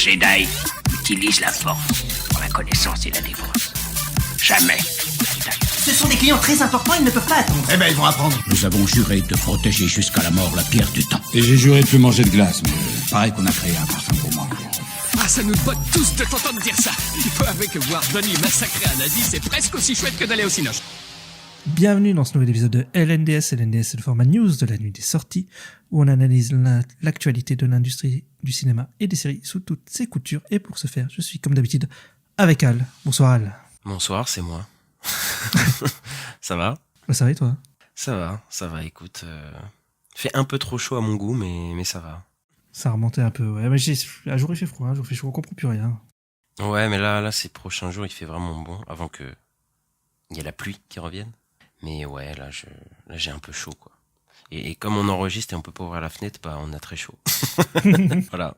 Jedi utilise la force pour la connaissance et la défense. Jamais la Jedi. Ce sont des clients très importants, ils ne peuvent pas attendre. Eh ben, ils vont apprendre. Nous avons juré de protéger jusqu'à la mort la pierre du temps. Et j'ai juré de plus manger de glace, mais pareil qu'on a créé un parfum pour moi. Ah, ça nous botte tous de t'entendre dire ça. Il faut avouer que voir Donnie massacrer un nazi, c'est presque aussi chouette que d'aller au cinoche. Bienvenue dans ce nouvel épisode de LNDS. LNDS, c'est le format news de la nuit des sorties, où on analyse l'actualité de l'industrie du cinéma et des séries sous toutes ses coutures. Et pour ce faire, je suis comme d'habitude avec Al. Bonsoir Al. Bonsoir, c'est moi. Ça va ? Ça va et toi ? Ça va, écoute. Fait un peu trop chaud à mon goût, mais ça va. Ça a remonté un peu, ouais. Mais un jour il fait froid, un jour il fait chaud, on comprend plus rien. Ouais, mais là, ces prochains jours, il fait vraiment bon, avant que il y ait la pluie qui revienne. Mais ouais, là, j'ai un peu chaud, quoi. Et comme on enregistre et on peut pas ouvrir la fenêtre, bah, on a très chaud. Voilà.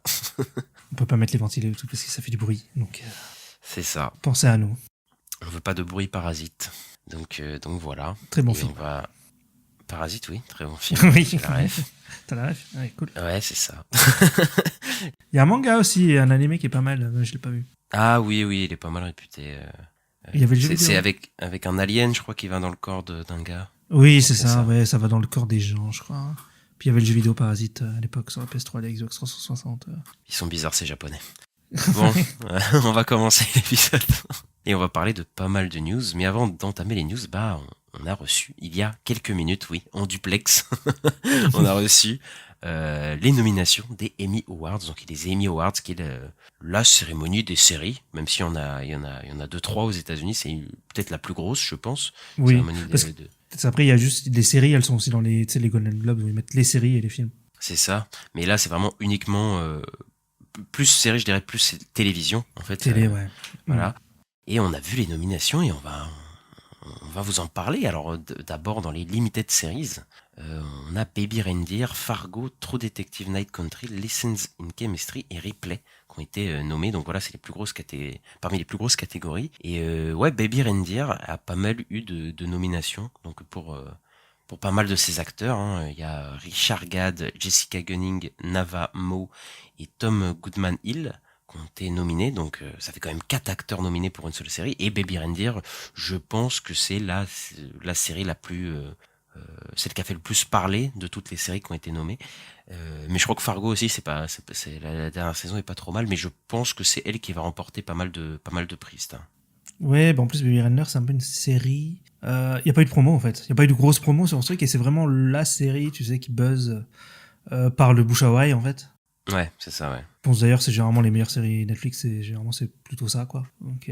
On peut pas mettre les ventilés et tout parce que ça fait du bruit, donc C'est ça. pensez à nous. On veut pas de bruit parasite. Donc voilà. Très bon Et film. on va... Parasite, oui, très bon film. Oui. C'est la ref. T'as la ref ? Ouais, cool. Ouais, c'est ça. Il y a un manga aussi, un animé qui est pas mal, mais je l'ai pas vu. Ah oui, il est pas mal réputé. Il y avait le jeu vidéo. C'est avec un alien, je crois, qui va dans le corps d'un gars. Oui, c'est ça, ouais, ça va dans le corps des gens, je crois. Puis il y avait le jeu vidéo Parasite à l'époque sur la PS3 et la Xbox 360. Ils sont bizarres, ces japonais. Bon, on va commencer l'épisode. Et on va parler de pas mal de news. Mais avant d'entamer les news, bah, on a reçu, il y a quelques minutes, oui, en duplex, on a reçu les nominations des Emmy Awards. Donc les Emmy Awards, qui est la cérémonie des séries, même s'il y en a 2-3 aux États-Unis, c'est peut-être la plus grosse, je pense. Oui, Cérémonie parce que après il y a juste les séries, elles sont aussi dans les Golden Globes où ils mettent les séries et les films. C'est ça. Mais là, c'est vraiment uniquement plus série, je dirais plus télévision, en fait. Télé, ouais. Voilà. Et on a vu les nominations et on va vous en parler. Alors d'abord dans les limited series, on a Baby Reindeer, Fargo, True Detective Night Country, Lessons in Chemistry et Ripley qui ont été nommés. Donc voilà, c'est les plus grosses parmi les plus grosses catégories. Et ouais, Baby Reindeer a pas mal eu de nominations. Donc pour pas mal de ces acteurs, hein. Il y a Richard Gad, Jessica Gunning, Nava Mo et Tom Goodman Hill qui ont été nominés, donc ça fait quand même 4 acteurs nominés pour une seule série. Et Baby Reindeer, je pense que c'est la série la plus celle qui a fait le plus parler de toutes les séries qui ont été nommées. Mais je crois que Fargo aussi, la dernière saison est pas trop mal, mais je pense que c'est elle qui va remporter pas mal de prix. Ouais, bah en plus Baby Reindeer c'est un peu une série. Il y a pas eu de promo en fait. Il y a pas eu de grosse promo sur ce truc et c'est vraiment la série, tu sais, qui buzz par le bouche à oreille en fait. Ouais, c'est ça, ouais. Je pense d'ailleurs c'est généralement les meilleures séries Netflix, c'est plutôt ça quoi. Donc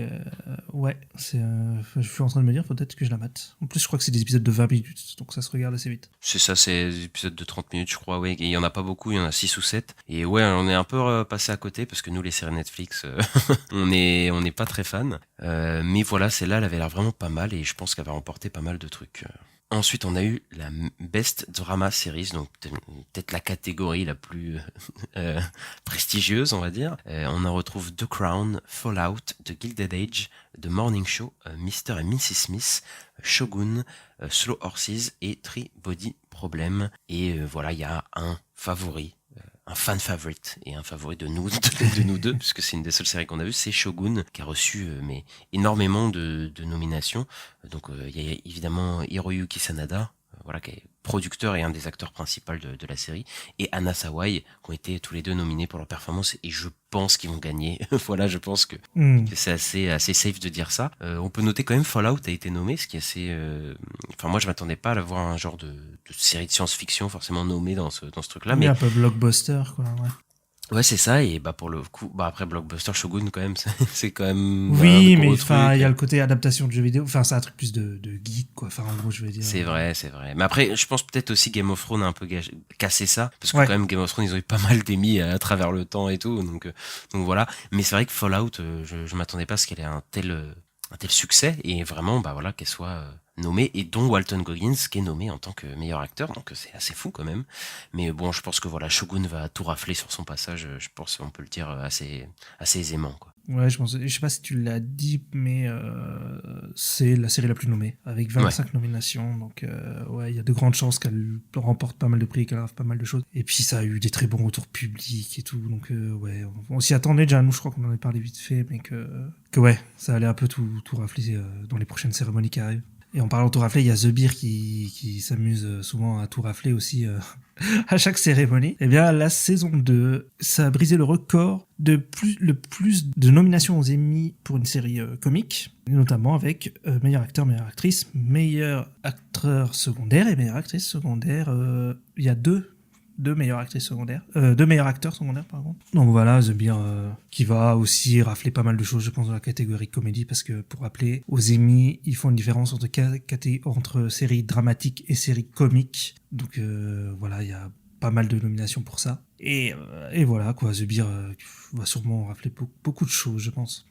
ouais, je suis en train de me dire peut-être que je la mate. En plus je crois que c'est des épisodes de 20 minutes, donc ça se regarde assez vite. C'est ça, c'est des épisodes de 30 minutes je crois, ouais. Et il y en a pas beaucoup, il y en a 6 ou 7. Et ouais, on est un peu passé à côté parce que nous les séries Netflix, on n'est pas très fans. Mais voilà, celle-là elle avait l'air vraiment pas mal et je pense qu'elle va remporter pas mal de trucs. Ensuite, on a eu la Best Drama Series, donc peut-être la catégorie la plus prestigieuse, on va dire. On en retrouve The Crown, Fallout, The Gilded Age, The Morning Show, Mr. et Mrs. Smith, Shogun, Slow Horses et Three Body Problem. Et voilà, il y a un favori. Un fan favorite et un favori de nous deux, puisque c'est une des seules séries qu'on a vues, c'est Shogun, qui a reçu mais énormément de nominations. Donc il y a évidemment Hiroyuki Sanada, voilà, qui est producteur et un des acteurs principaux de la série, et Anna Sawai, qui ont été tous les deux nominés pour leur performance, et je pense qu'ils vont gagner. Voilà, je pense que c'est assez safe de dire ça. On peut noter quand même Fallout a été nommé, ce qui est assez... Enfin, moi, je m'attendais pas à voir un genre de série de science-fiction forcément nommée dans ce truc-là. Mais un peu blockbuster, quoi, ouais. Ouais, c'est ça, et bah pour le coup, bah après Blockbuster Shogun quand même, c'est quand même... Oui, mais enfin, il y a le côté adaptation de jeux vidéo, enfin c'est un truc plus de geek, quoi, enfin en gros je veux dire. C'est vrai. Mais après, je pense peut-être aussi Game of Thrones a un peu cassé ça, parce que ouais. quand même Game of Thrones, ils ont eu pas mal d'émis à travers le temps et tout, donc voilà. Mais c'est vrai que Fallout, je m'attendais pas à ce qu'elle ait un tel succès, et vraiment, bah voilà, qu'elle soit nommés, et dont Walton Goggins qui est nommé en tant que meilleur acteur, donc c'est assez fou quand même. Mais bon, je pense que voilà, Shogun va tout rafler sur son passage, je pense qu'on peut le dire assez aisément, quoi. Ouais, je sais pas si tu l'as dit, mais c'est la série la plus nommée, avec 25 nominations. Donc, ouais, il y a de grandes chances qu'elle remporte pas mal de prix, qu'elle fasse pas mal de choses. Et puis, ça a eu des très bons retours publics et tout. Donc, ouais, on s'y attendait déjà. Nous, je crois qu'on en a parlé vite fait, mais que ouais, ça allait un peu tout rafler dans les prochaines cérémonies qui arrivent. Et en parlant de tout rafler, il y a The Beer qui s'amuse souvent à tout rafler aussi à chaque cérémonie. Eh bien, la saison 2, ça a brisé le record de le plus de nominations aux Emmy pour une série comique, notamment avec meilleur acteur, meilleure actrice, meilleur acteur secondaire et meilleure actrice secondaire. Il y a deux meilleures actrices secondaires, deux meilleurs acteurs secondaires par contre. Donc voilà, The Beer qui va aussi rafler pas mal de choses, je pense, dans la catégorie comédie, parce que pour rappeler, aux Emmy, ils font une différence entre séries dramatiques et séries comiques. Donc voilà, il y a pas mal de nominations pour ça. Et voilà quoi, The Beer va sûrement rafler beaucoup de choses, je pense.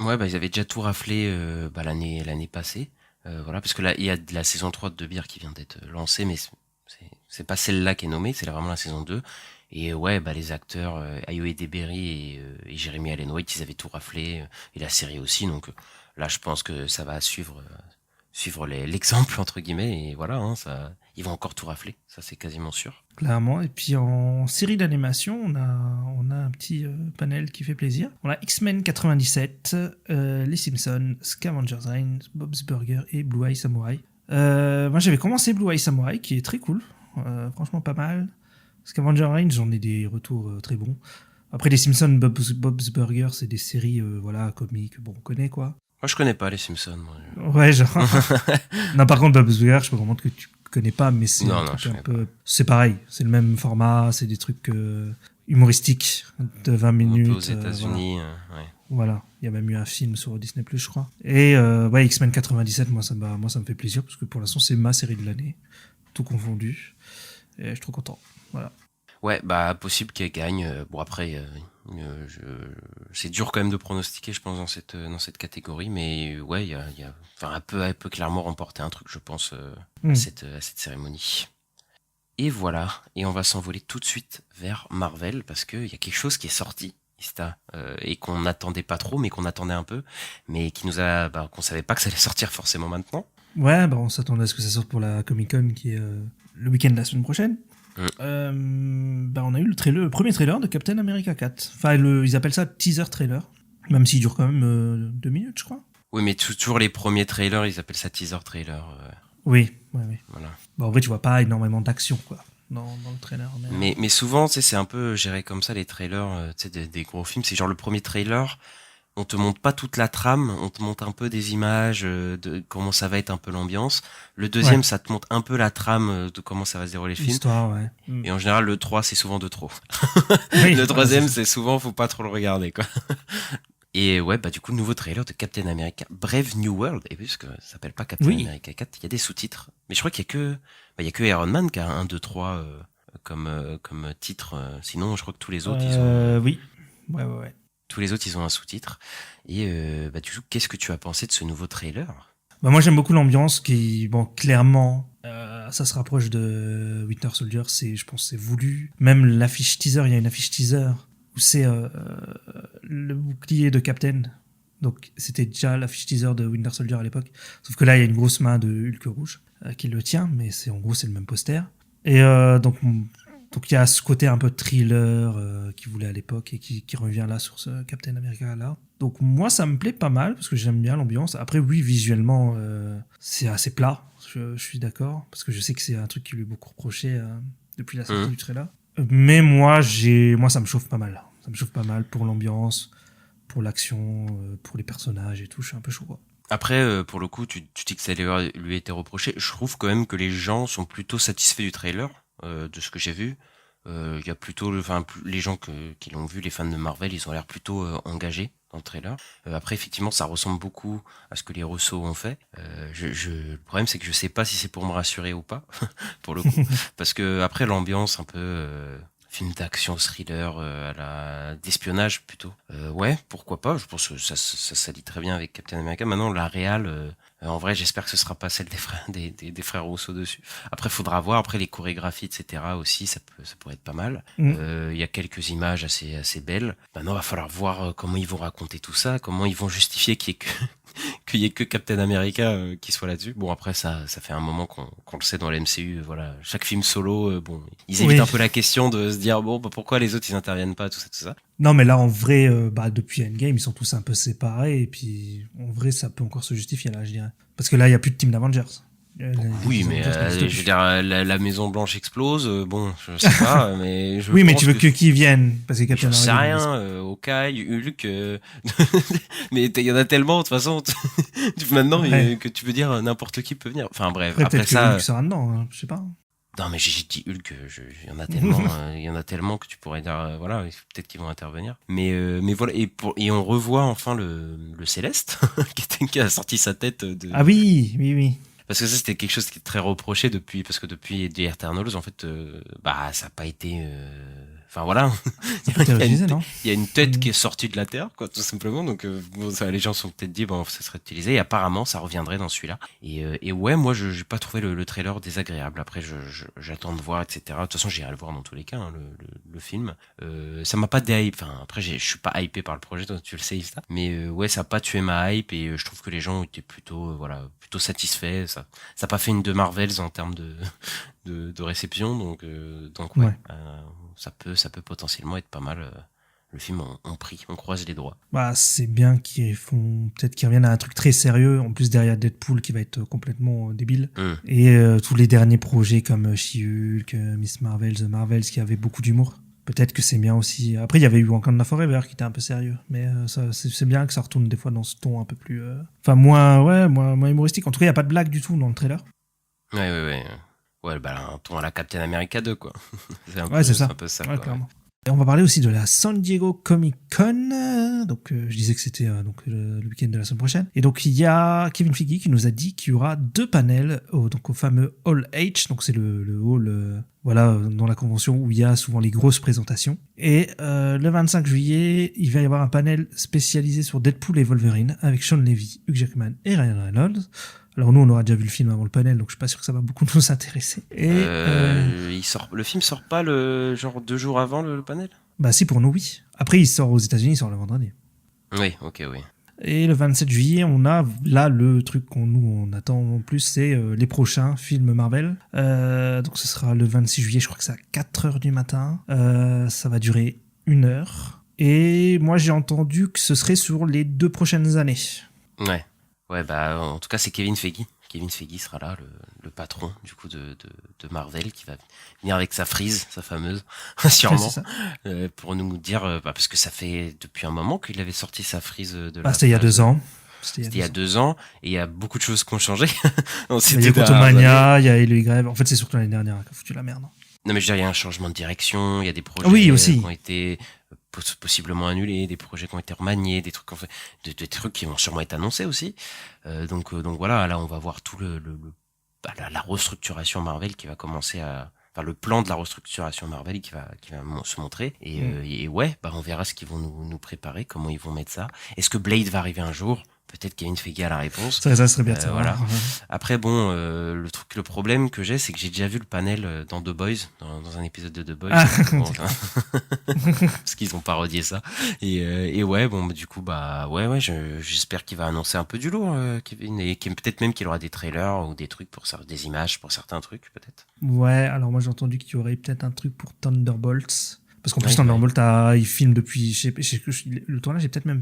Ouais, bah ils avaient déjà tout raflé l'année passée. Voilà, parce que là, il y a de la saison 3 de The Beer qui vient d'être lancée, mais c'est pas celle-là qui est nommée, c'est vraiment la saison 2. Et ouais, bah les acteurs Ayo Edebiri et Jeremy Allen White, ils avaient tout raflé, et la série aussi. Donc là, je pense que ça va suivre l'exemple entre guillemets, et voilà, hein, ça, ils vont encore tout rafler, ça c'est quasiment sûr. Clairement. Et puis en série d'animation, on a un petit panel qui fait plaisir. On a X-Men 97, Les Simpsons, Scavenger Reigns, Bob's Burger et Blue Eye Samurai. Moi j'avais commencé Blue Eye Samurai, qui est très cool, franchement pas mal. Scavenger Reigns, j'en ai des retours très bons. Après les Simpsons, Bob's Burger, c'est des séries voilà, comiques, bon, on connaît quoi. Moi je connais pas les Simpsons. Moi. Ouais, genre. Non, par contre Bob's Burger, je peux comprendre que tu connais pas, mais c'est un truc un peu. C'est pareil, c'est le même format, c'est des trucs humoristiques de 20 minutes. Un peu aux États-Unis, ouais. Voilà, il y a même eu un film sur Disney+, je crois. Et ouais, X-Men 97, moi ça me fait plaisir, parce que pour l'instant c'est ma série de l'année, tout confondu. Et je suis trop content. Voilà. Ouais, bah possible qu'elle gagne. Bon après, c'est dur quand même de pronostiquer, je pense, dans cette catégorie, mais ouais, il y a, enfin, elle peut clairement remporter un truc, je pense, à cette cérémonie. Et voilà, et on va s'envoler tout de suite vers Marvel, parce qu'il y a quelque chose qui est sorti, et qu'on n'attendait pas trop, mais qu'on attendait un peu, mais qui nous a, qu'on savait pas que ça allait sortir forcément maintenant. Ouais, on s'attendait à ce que ça sorte pour la Comic-Con, qui est le week-end de la semaine prochaine. On a eu le premier trailer de Captain America 4. Enfin, ils appellent ça teaser trailer, même s'il dure quand même 2 minutes, je crois. Oui, mais toujours les premiers trailers, ils appellent ça teaser trailer. Oui. Voilà. En vrai, tu vois pas énormément d'action, quoi, dans le trailer. Mais souvent, tu sais, c'est un peu géré comme ça, les trailers, tu sais, des gros films. C'est genre le premier trailer, on te montre pas toute la trame, on te montre un peu des images de comment ça va être un peu l'ambiance. Le deuxième, ça te montre un peu la trame de comment ça va se dérouler le film. L'histoire, ouais. Et en général, le 3, c'est souvent de trop. Oui, le troisième, c'est souvent, faut pas trop le regarder, quoi. Et ouais, du coup, nouveau trailer de Captain America Brave New World. Et puisque ça s'appelle pas Captain America 4, il y a des sous-titres. Mais je crois qu'il y a que Iron Man qui a 1, 2, 3 comme titre. Sinon, je crois que tous les autres, ils ont... Oui. Ouais. Tous les autres, ils ont un sous-titre. Et du coup, qu'est-ce que tu as pensé de ce nouveau trailer ? Moi, j'aime beaucoup l'ambiance qui, clairement, ça se rapproche de Winter Soldier. Je pense, c'est voulu. Même l'affiche teaser, il y a une affiche teaser où c'est le bouclier de Captain. Donc, c'était déjà l'affiche teaser de Winter Soldier à l'époque. Sauf que là, il y a une grosse main de Hulk rouge qui le tient, mais en gros, c'est le même poster. Et donc il y a ce côté un peu thriller qu'il voulait à l'époque et qui revient là sur ce Captain America là. Donc moi ça me plaît pas mal parce que j'aime bien l'ambiance. Après oui, visuellement c'est assez plat, je suis d'accord, parce que je sais que c'est un truc qui lui est beaucoup reproché depuis la sortie du trailer. Mais moi ça me chauffe pas mal. Ça me chauffe pas mal pour l'ambiance, pour l'action, pour les personnages et tout, je suis un peu chaud quoi. Après, pour le coup, tu dis que ça lui a été reproché. Je trouve quand même que les gens sont plutôt satisfaits du trailer. De ce que j'ai vu, il y a plutôt, les gens qui l'ont vu, les fans de Marvel, ils ont l'air plutôt engagés dans le trailer. Après, effectivement, ça ressemble beaucoup à ce que les Russo ont fait. Le problème, c'est que je sais pas si c'est pour me rassurer ou pas, pour le coup, parce que après l'ambiance un peu film d'action, thriller, d'espionnage plutôt. Ouais, pourquoi pas. Je pense que ça s'allie très bien avec Captain America. Maintenant, la réal, En vrai, j'espère que ce sera pas celle des frères Rousseau dessus. Après, faudra voir. Après, les chorégraphies, etc. aussi, ça pourrait être pas mal. Il y a quelques images assez belles. Maintenant, va falloir voir comment ils vont raconter tout ça, comment ils vont justifier qu'il y ait que Captain America qui soit là-dessus. Bon, après, ça fait un moment qu'on le sait dans l'MCU. Voilà, chaque film solo, bon, ils évitent un peu la question de se dire bon, bah, pourquoi les autres ils interviennent pas, tout ça. Non, mais là, en vrai, depuis Endgame, ils sont tous un peu séparés, et puis, en vrai, ça peut encore se justifier, là, je dirais. Parce que là, il y a plus de team d'Avengers. Oui, mais je veux dire, la Maison Blanche explose. Bon, je sais pas, mais oui, mais tu veux que qui viennent parce que Captain America. Je sais rien. Hawkeye, Hulk. Mais il y en a tellement de toute façon. Maintenant, que tu veux dire n'importe qui peut venir. Enfin bref. Après ça. Hulk sera dedans. Hein, je sais pas. Non, mais j'ai dit Hulk. Il y en a tellement, que tu pourrais dire. Voilà, peut-être qu'ils vont intervenir. Mais voilà. Et on revoit enfin le Céleste qui a sorti sa tête de. Ah oui. Parce que ça, c'était quelque chose qui est très reproché depuis The Eternals, en fait, ça a pas été, enfin voilà. Il y a une tête qui est sortie de la Terre, quoi, tout simplement. Donc, les gens sont peut-être dit, bon, ça serait utilisé. Et apparemment, ça reviendrait dans celui-là. Et ouais, moi, j'ai pas trouvé le trailer désagréable. Après, j'attends de voir, etc. De toute façon, j'irai le voir dans tous les cas, hein, le film. Ça m'a pas déhype. Enfin, après, je suis pas hypé par le projet, toi, tu le sais, Ista. Mais ouais, ça a pas tué ma hype et je trouve que les gens étaient plutôt satisfaits. Ça a pas fait une de Marvels en termes de réception, donc ouais. Ça peut potentiellement être pas mal. Le film on croise les doigts. C'est bien qu'ils reviennent à un truc très sérieux, en plus derrière Deadpool qui va être complètement débile. Et tous les derniers projets comme She-Hulk, Miss Marvel, The Marvels qui avaient beaucoup d'humour. Peut-être que c'est bien aussi. Après, il y avait eu Wakanda Forever qui était un peu sérieux, mais c'est bien que ça retourne des fois dans ce ton un peu plus, moins humoristique. En tout cas, il y a pas de blague du tout dans le trailer. Ouais. Ouais, un ton à la Captain America 2, quoi. C'est un peu ça. Ouais, clairement. Et on va parler aussi de la San Diego Comic Con. Donc, je disais que c'était le week-end de la semaine prochaine. Et donc, il y a Kevin Feige qui nous a dit qu'il y aura 2 panels au fameux Hall H. Donc, c'est le hall, dans la convention où il y a souvent les grosses présentations. Et le 25 juillet, il va y avoir un panel spécialisé sur Deadpool et Wolverine avec Sean Levy, Hugh Jackman et Ryan Reynolds. Alors nous, on aura déjà vu le film avant le panel, donc je suis pas sûr que ça va beaucoup nous intéresser. Et le film sort pas genre 2 jours avant le panel ? Si, pour nous, oui. Après, il sort aux États-Unis, il sort le vendredi. Oui, ok, oui. Et le 27 juillet, on a là le truc qu'on attend en plus, c'est les prochains films Marvel. Donc ce sera le 26 juillet, je crois que c'est à 4h du matin. Ça va durer 1 heure. Et moi, j'ai entendu que ce serait sur les 2 prochaines années. Ouais. Ouais, en tout cas, c'est Kevin Feige. Kevin Feige sera là, le patron, du coup, de Marvel, qui va venir avec sa frise, sa fameuse, sûrement, pour nous dire, parce que ça fait depuis un moment qu'il avait sorti sa frise de la... C'était il y a 2 ans. C'était il y a 2 ans, et il y a beaucoup de choses qui ont changé. Il y a Quantumania, il y a Eloy Grève. En fait, c'est surtout l'année dernière qui a foutu la merde. Non, mais je veux dire, il y a un changement de direction, il y a des projets qui ont été possiblement annulés, des projets qui ont été remaniés, des trucs des trucs qui vont sûrement être annoncés aussi. Donc voilà, là on va voir tout la restructuration Marvel qui va commencer le plan de la restructuration Marvel qui va se montrer et ouais, on verra ce qu'ils vont nous préparer, comment ils vont mettre ça. Est-ce que Blade va arriver un jour ? Peut-être Kevin Feige a la réponse. Ça serait bien. Voilà. Après, le problème que j'ai, c'est que j'ai déjà vu le panel dans The Boys, dans un épisode de The Boys. Parce qu'ils ont parodié ça. Et ouais, du coup, j'espère qu'il va annoncer un peu du lourd, Kevin, et peut-être même qu'il aura des trailers ou des trucs des images pour certains trucs, peut-être. Ouais, alors moi j'ai entendu qu'il y aurait peut-être un truc pour Thunderbolts. Parce qu'en plus, Thunderbolt, il filme depuis, le tournage est peut-être même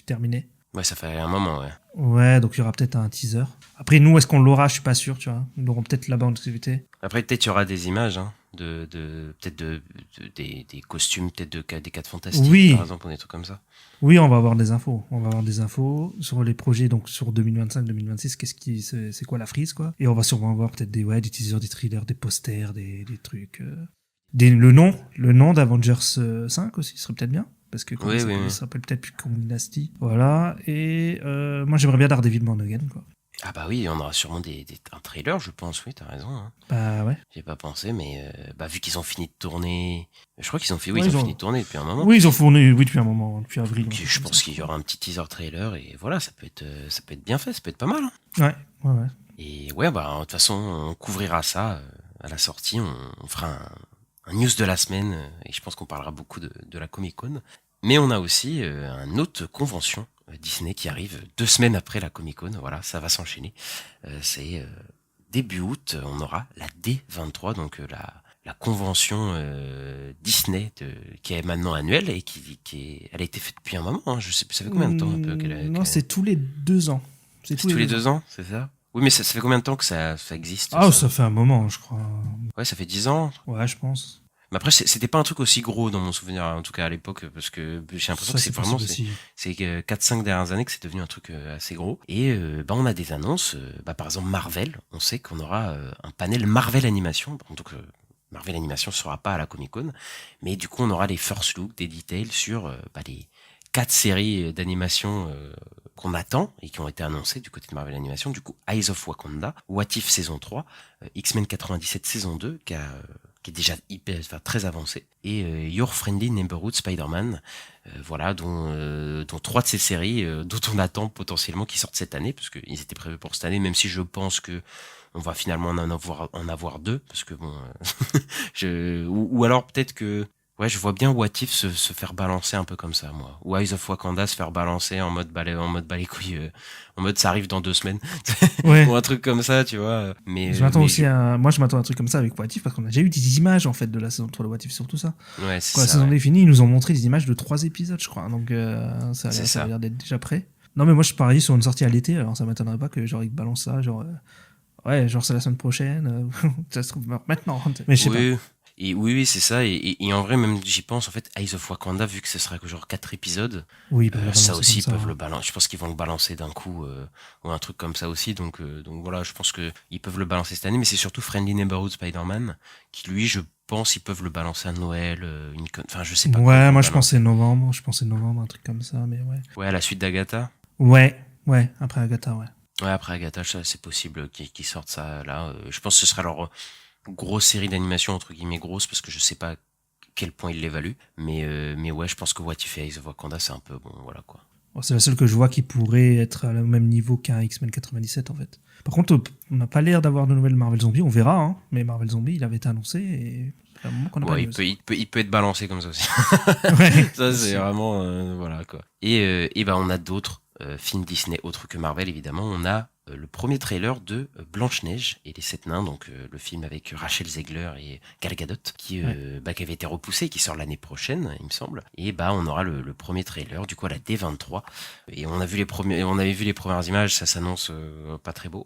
terminé. Ouais, ça fait un moment, ouais. Ouais, donc il y aura peut-être un teaser. Après, nous, est-ce qu'on l'aura ? Je suis pas sûr, tu vois. Nous aurons peut-être là-bas en exclusivité. Après, peut-être il y aura des images, hein, peut-être des costumes, peut-être des 4 Fantastiques, par exemple, ou des trucs comme ça. Oui, on va avoir des infos. On va avoir des infos sur les projets, donc sur 2025-2026, c'est quoi la frise, quoi. Et on va sûrement avoir peut-être des teasers, des trailers, des posters, des trucs. Le nom d'Avengers 5 aussi serait peut-être bien. Parce que ça s'appelle peut-être plus Kong Dynasty. Voilà. Et moi, j'aimerais bien Daredevil Born Again, quoi. Ah bah oui, on aura sûrement un trailer, je pense, oui, t'as raison. Hein. Bah ouais. J'ai pas pensé, mais vu qu'ils ont fini de tourner... Je crois qu'ils ont fait, Ouais, ils ont fini de tourner depuis un moment. Oui, ils ont fourni, oui, depuis un moment, depuis avril. Donc, je pense qu'il y aura un petit teaser trailer, et voilà, ça peut être bien fait, ça peut être pas mal. Hein. Ouais. Et ouais, de toute façon, on couvrira ça à la sortie, on fera un news de la semaine, et je pense qu'on parlera beaucoup de la Comic-Con. Mais on a aussi une autre convention Disney qui arrive 2 semaines après la Comic-Con, voilà, ça va s'enchaîner. C'est début août, on aura la D23, donc la convention Disney qui est maintenant annuelle et elle a été faite depuis un moment, hein, je sais plus, ça fait combien de temps un peu Non, c'est tous les 2 ans. C'est tous les 2 ans, c'est ça? Oui, mais ça fait combien de temps que ça existe? Ah, ça fait un moment, je crois. Ouais, ça fait 10 ans. Ouais, je pense. Mais après, c'était pas un truc aussi gros dans mon souvenir, en tout cas à l'époque, parce que j'ai l'impression que c'est vraiment, c'est 4-5 dernières années que c'est devenu un truc assez gros. Et on a des annonces, par exemple Marvel, on sait qu'on aura un panel Marvel Animation, donc Marvel Animation sera pas à la Comic-Con, mais du coup on aura les first looks, des details sur les 4 séries d'animation qu'on attend et qui ont été annoncées du côté de Marvel Animation. Du coup, Eyes of Wakanda, What If saison 3, X-Men 97 saison 2 qui est déjà très avancé, et Your Friendly Neighborhood Spider-Man, voilà, dont 3 de ces séries dont on attend potentiellement qu'ils sortent cette année, parce qu'ils étaient prévus pour cette année, même si je pense que on va finalement en avoir 2, parce que bon, ou alors peut-être que ouais, je vois bien What If se faire balancer un peu comme ça, moi. Ou Eyes of Wakanda se faire balancer en mode balai les couilles, en mode ça arrive dans 2 semaines. Ouais. Ou un truc comme ça, tu vois. Mais je m'attends moi je m'attends à un truc comme ça avec What If, parce qu'on a déjà eu des images en fait de la saison 3 de What If sur tout ça. Ouais, c'est Quand ça. la saison est finie, ils nous ont montré des images de 3 épisodes, je crois. Donc ça a l'air d'être déjà prêt. Non, mais moi je parie sur une sortie à l'été, alors ça m'étonnerait pas que genre ils balancent ça, genre ouais, genre c'est la semaine prochaine, ça se trouve maintenant. Mais je sais pas. Et oui, c'est ça. Et en vrai, même j'y pense, en fait, Eyes of Wakanda, vu que ce sera que genre 4 épisodes, oui, ça aussi, ils peuvent le balancer. Je pense qu'ils vont le balancer d'un coup, ou un truc comme ça aussi. Donc voilà, je pense qu'ils peuvent le balancer cette année. Mais c'est surtout Friendly Neighborhood Spider-Man, qui lui, je pense, ils peuvent le balancer à Noël, enfin, je sais pas. Ouais, moi je pensais novembre, un truc comme ça, mais ouais. Ouais, à la suite d'Agatha. Ouais, après Agatha, ouais. Ouais, après Agatha, c'est possible qu'ils sortent ça là. Je pense que ce sera leur grosse série d'animation, entre guillemets grosse, parce que je sais pas à quel point ils l'évaluent, mais ouais, je pense que What If et Eyes of Wakanda, c'est un peu bon, voilà quoi. Bon, c'est la seule que je vois qui pourrait être au même niveau qu'un X-Men 97 en fait. Par contre, on n'a pas l'air d'avoir de nouvelles Marvel Zombies, on verra, hein, mais Marvel Zombies, il avait été annoncé et c'est un moment qu'on a pas il peut être balancé comme ça aussi. Ouais, ça c'est vraiment voilà quoi. Et on a d'autres films Disney autres que Marvel évidemment. On a le premier trailer de Blanche-Neige et les 7 nains, donc le film avec Rachel Zegler et Gal Gadot qui avait été repoussé et qui sort l'année prochaine, il me semble. Et on aura le premier trailer du coup à la D23 et on avait vu les premières images, ça s'annonce pas très beau.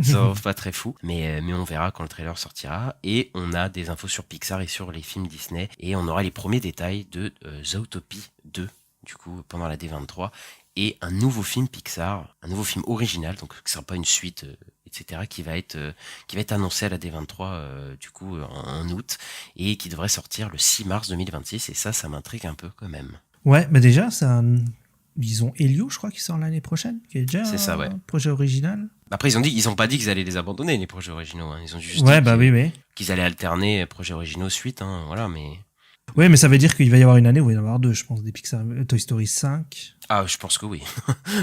Ça pas très fou, mais on verra quand le trailer sortira. Et on a des infos sur Pixar et sur les films Disney et on aura les premiers détails de Zootopie 2 du coup pendant la D23. Et un nouveau film Pixar, un nouveau film original, donc qui sera pas une suite, etc., qui va être annoncé à la D23 du coup en août et qui devrait sortir le 6 mars 2026. Et ça m'intrigue un peu quand même. Ouais, mais déjà, ils ont Helio, je crois, qui sort l'année prochaine, qui est déjà un projet original. Après, ils ont pas dit qu'ils allaient les abandonner, les projets originaux. Hein. Ils ont juste dit qu'ils allaient alterner projets originaux suite, hein, voilà, mais... Oui, mais ça veut dire qu'il va y avoir une année où il va y en avoir 2, je pense, des Pixar. Toy Story 5. Ah, je pense que oui.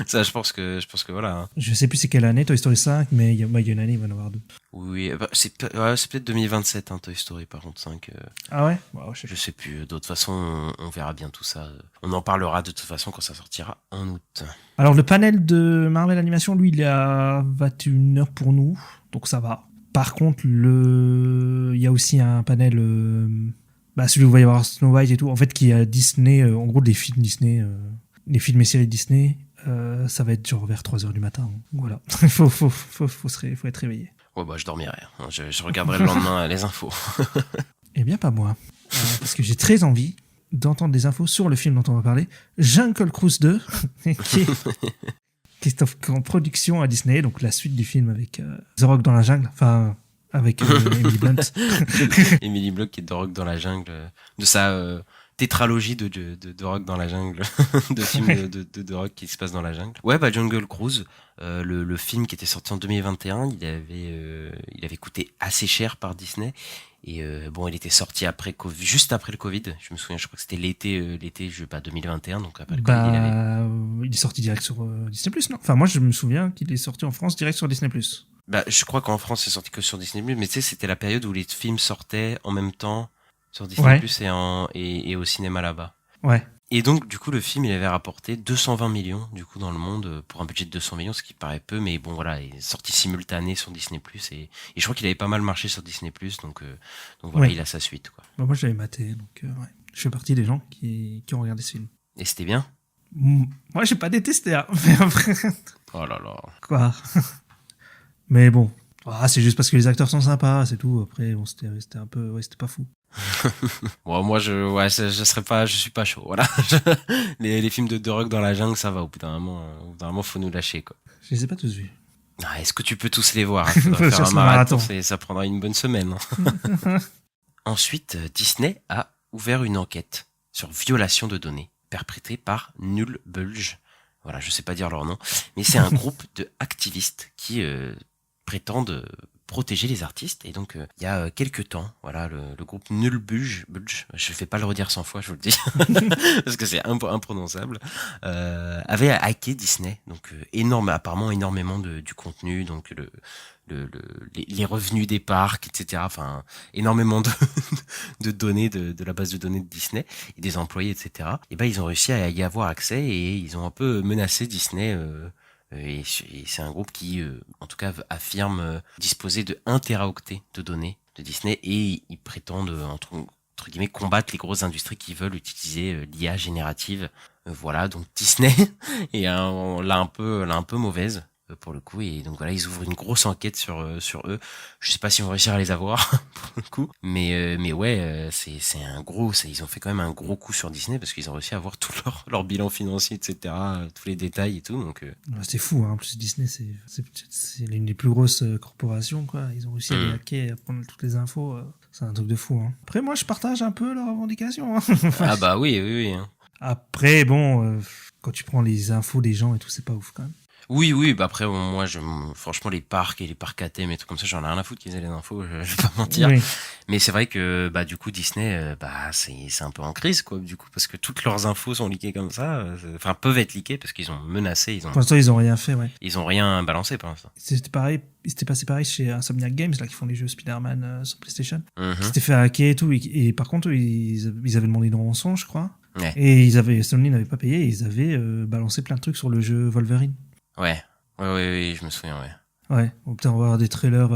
Ça, je pense que voilà. Hein. Je sais plus c'est quelle année, Toy Story 5, mais il y a une année, il va y en avoir 2. Oui, c'est peut-être 2027, hein, Toy Story, par contre, 5. Ah ouais, je sais plus. De toute façon, on verra bien tout ça. On en parlera de toute façon quand ça sortira en août. Alors, le panel de Marvel Animation, lui, il est à 21h pour nous, donc ça va. Par contre, il y a aussi un panel... celui où il va y avoir Snow White et tout, en fait, qui a Disney, en gros, des films Disney, les films et séries Disney, ça va être genre vers 3h du matin. Donc, voilà. faut être réveillé. Ouais, je dormirai. Je regarderai le lendemain les infos. Eh bien, pas moi. Parce que j'ai très envie d'entendre des infos sur le film dont on va parler, Jungle Cruise 2, qui est en production à Disney, donc la suite du film avec The Rock dans la jungle, enfin... avec Emily Blunt. Emily Blunt qui est The Rock dans la jungle, de sa tétralogie de rock dans la jungle, de films de rock qui se passent dans la jungle. Ouais, bah Jungle Cruise, le film qui était sorti en 2021, il avait coûté assez cher par Disney. Et bon, il était sorti juste après le Covid. Je me souviens, je crois que c'était l'été 2021, donc après le Covid, il est sorti direct sur Disney+, non? Enfin, moi, je me souviens qu'il est sorti en France direct sur Disney+. Bah, je crois qu'en France, c'est sorti que sur Disney+, mais tu sais, c'était la période où les films sortaient en même temps sur Disney+, et au cinéma là-bas. Ouais. Et donc, du coup, le film, il avait rapporté 220 millions, du coup, dans le monde, pour un budget de 200 millions, ce qui paraît peu, mais bon, voilà, il est sorti simultané sur Disney+, et je crois qu'il avait pas mal marché sur Disney+, donc voilà, il a sa suite, quoi. Bah, moi, je l'avais maté, donc, ouais. Je fais partie des gens qui ont regardé ce film. Et c'était bien? Moi, j'ai pas détesté, hein, mais après... Oh là là. Quoi? Mais bon. C'est juste parce que les acteurs sont sympas, c'est tout. Après, bon, c'était un peu, ouais, c'était pas fou. Bon, moi, je suis pas chaud, voilà. Les films de rock dans la jungle, ça va, au bout d'un moment, faut nous lâcher, quoi. Je les ai pas tous vus. Est-ce que tu peux tous les voir? Il faudrait faire un marathon, ça prendra une bonne semaine. Ensuite, Disney a ouvert une enquête sur violation de données perpétrée par Nullbulge. Voilà, je sais pas dire leur nom, mais c'est un groupe de activistes qui prétendent protéger les artistes. Et donc, il y a quelques temps, voilà, le groupe Nullbulge, je vais pas le redire 100 fois, je vous le dis, parce que c'est imprononçable, avait hacké Disney. Donc, apparemment énormément du contenu, donc les revenus des parcs, etc. Enfin, énormément de données de la base de données de Disney et des employés, etc. Et ben, ils ont réussi à y avoir accès et ils ont un peu menacé Disney. Et c'est un groupe qui, en tout cas, affirme disposer de 1 téraoctet de données de Disney et ils prétendent, entre guillemets, combattre les grosses industries qui veulent utiliser l'IA générative. Voilà, donc Disney l'a un peu mauvaise pour le coup, et donc voilà, ils ouvrent une grosse enquête sur eux. Je sais pas si on va réussir à les avoir pour le coup, mais ouais, c'est un gros, ils ont fait quand même un gros coup sur Disney parce qu'ils ont réussi à avoir tout leur bilan financier, etc., tous les détails et tout, donc c'est fou, hein. En plus Disney, c'est l'une des plus grosses corporations, quoi. Ils ont réussi à les hacker et à prendre toutes les infos. C'est un truc de fou, hein. Après, moi, je partage un peu leurs revendications, hein. Ah bah oui. Hein. Après, bon, quand tu prends les infos des gens et tout, c'est pas ouf quand même. Oui, bah après, moi, franchement, les parcs et les parcs à thème et tout comme ça, j'en ai rien à foutre qu'ils aient les infos, je vais pas mentir. Oui. Mais c'est vrai que, bah, du coup, Disney, c'est un peu en crise, quoi, du coup, parce que toutes leurs infos sont leakées comme ça, enfin, peuvent être leakées parce qu'ils ont menacé, Pour l'instant, ils ont rien fait, ouais. Ils ont rien balancé pour l'instant. C'était passé pareil chez Insomniac Games, là, qui font les jeux Spider-Man sur PlayStation. C'était fait hacker et tout, et par contre, ils avaient demandé une rançon, je crois. Ouais. Et Sony n'avait pas payé, et ils avaient balancé plein de trucs sur le jeu Wolverine. Ouais, je me souviens, ouais. Ouais, on peut avoir des trailers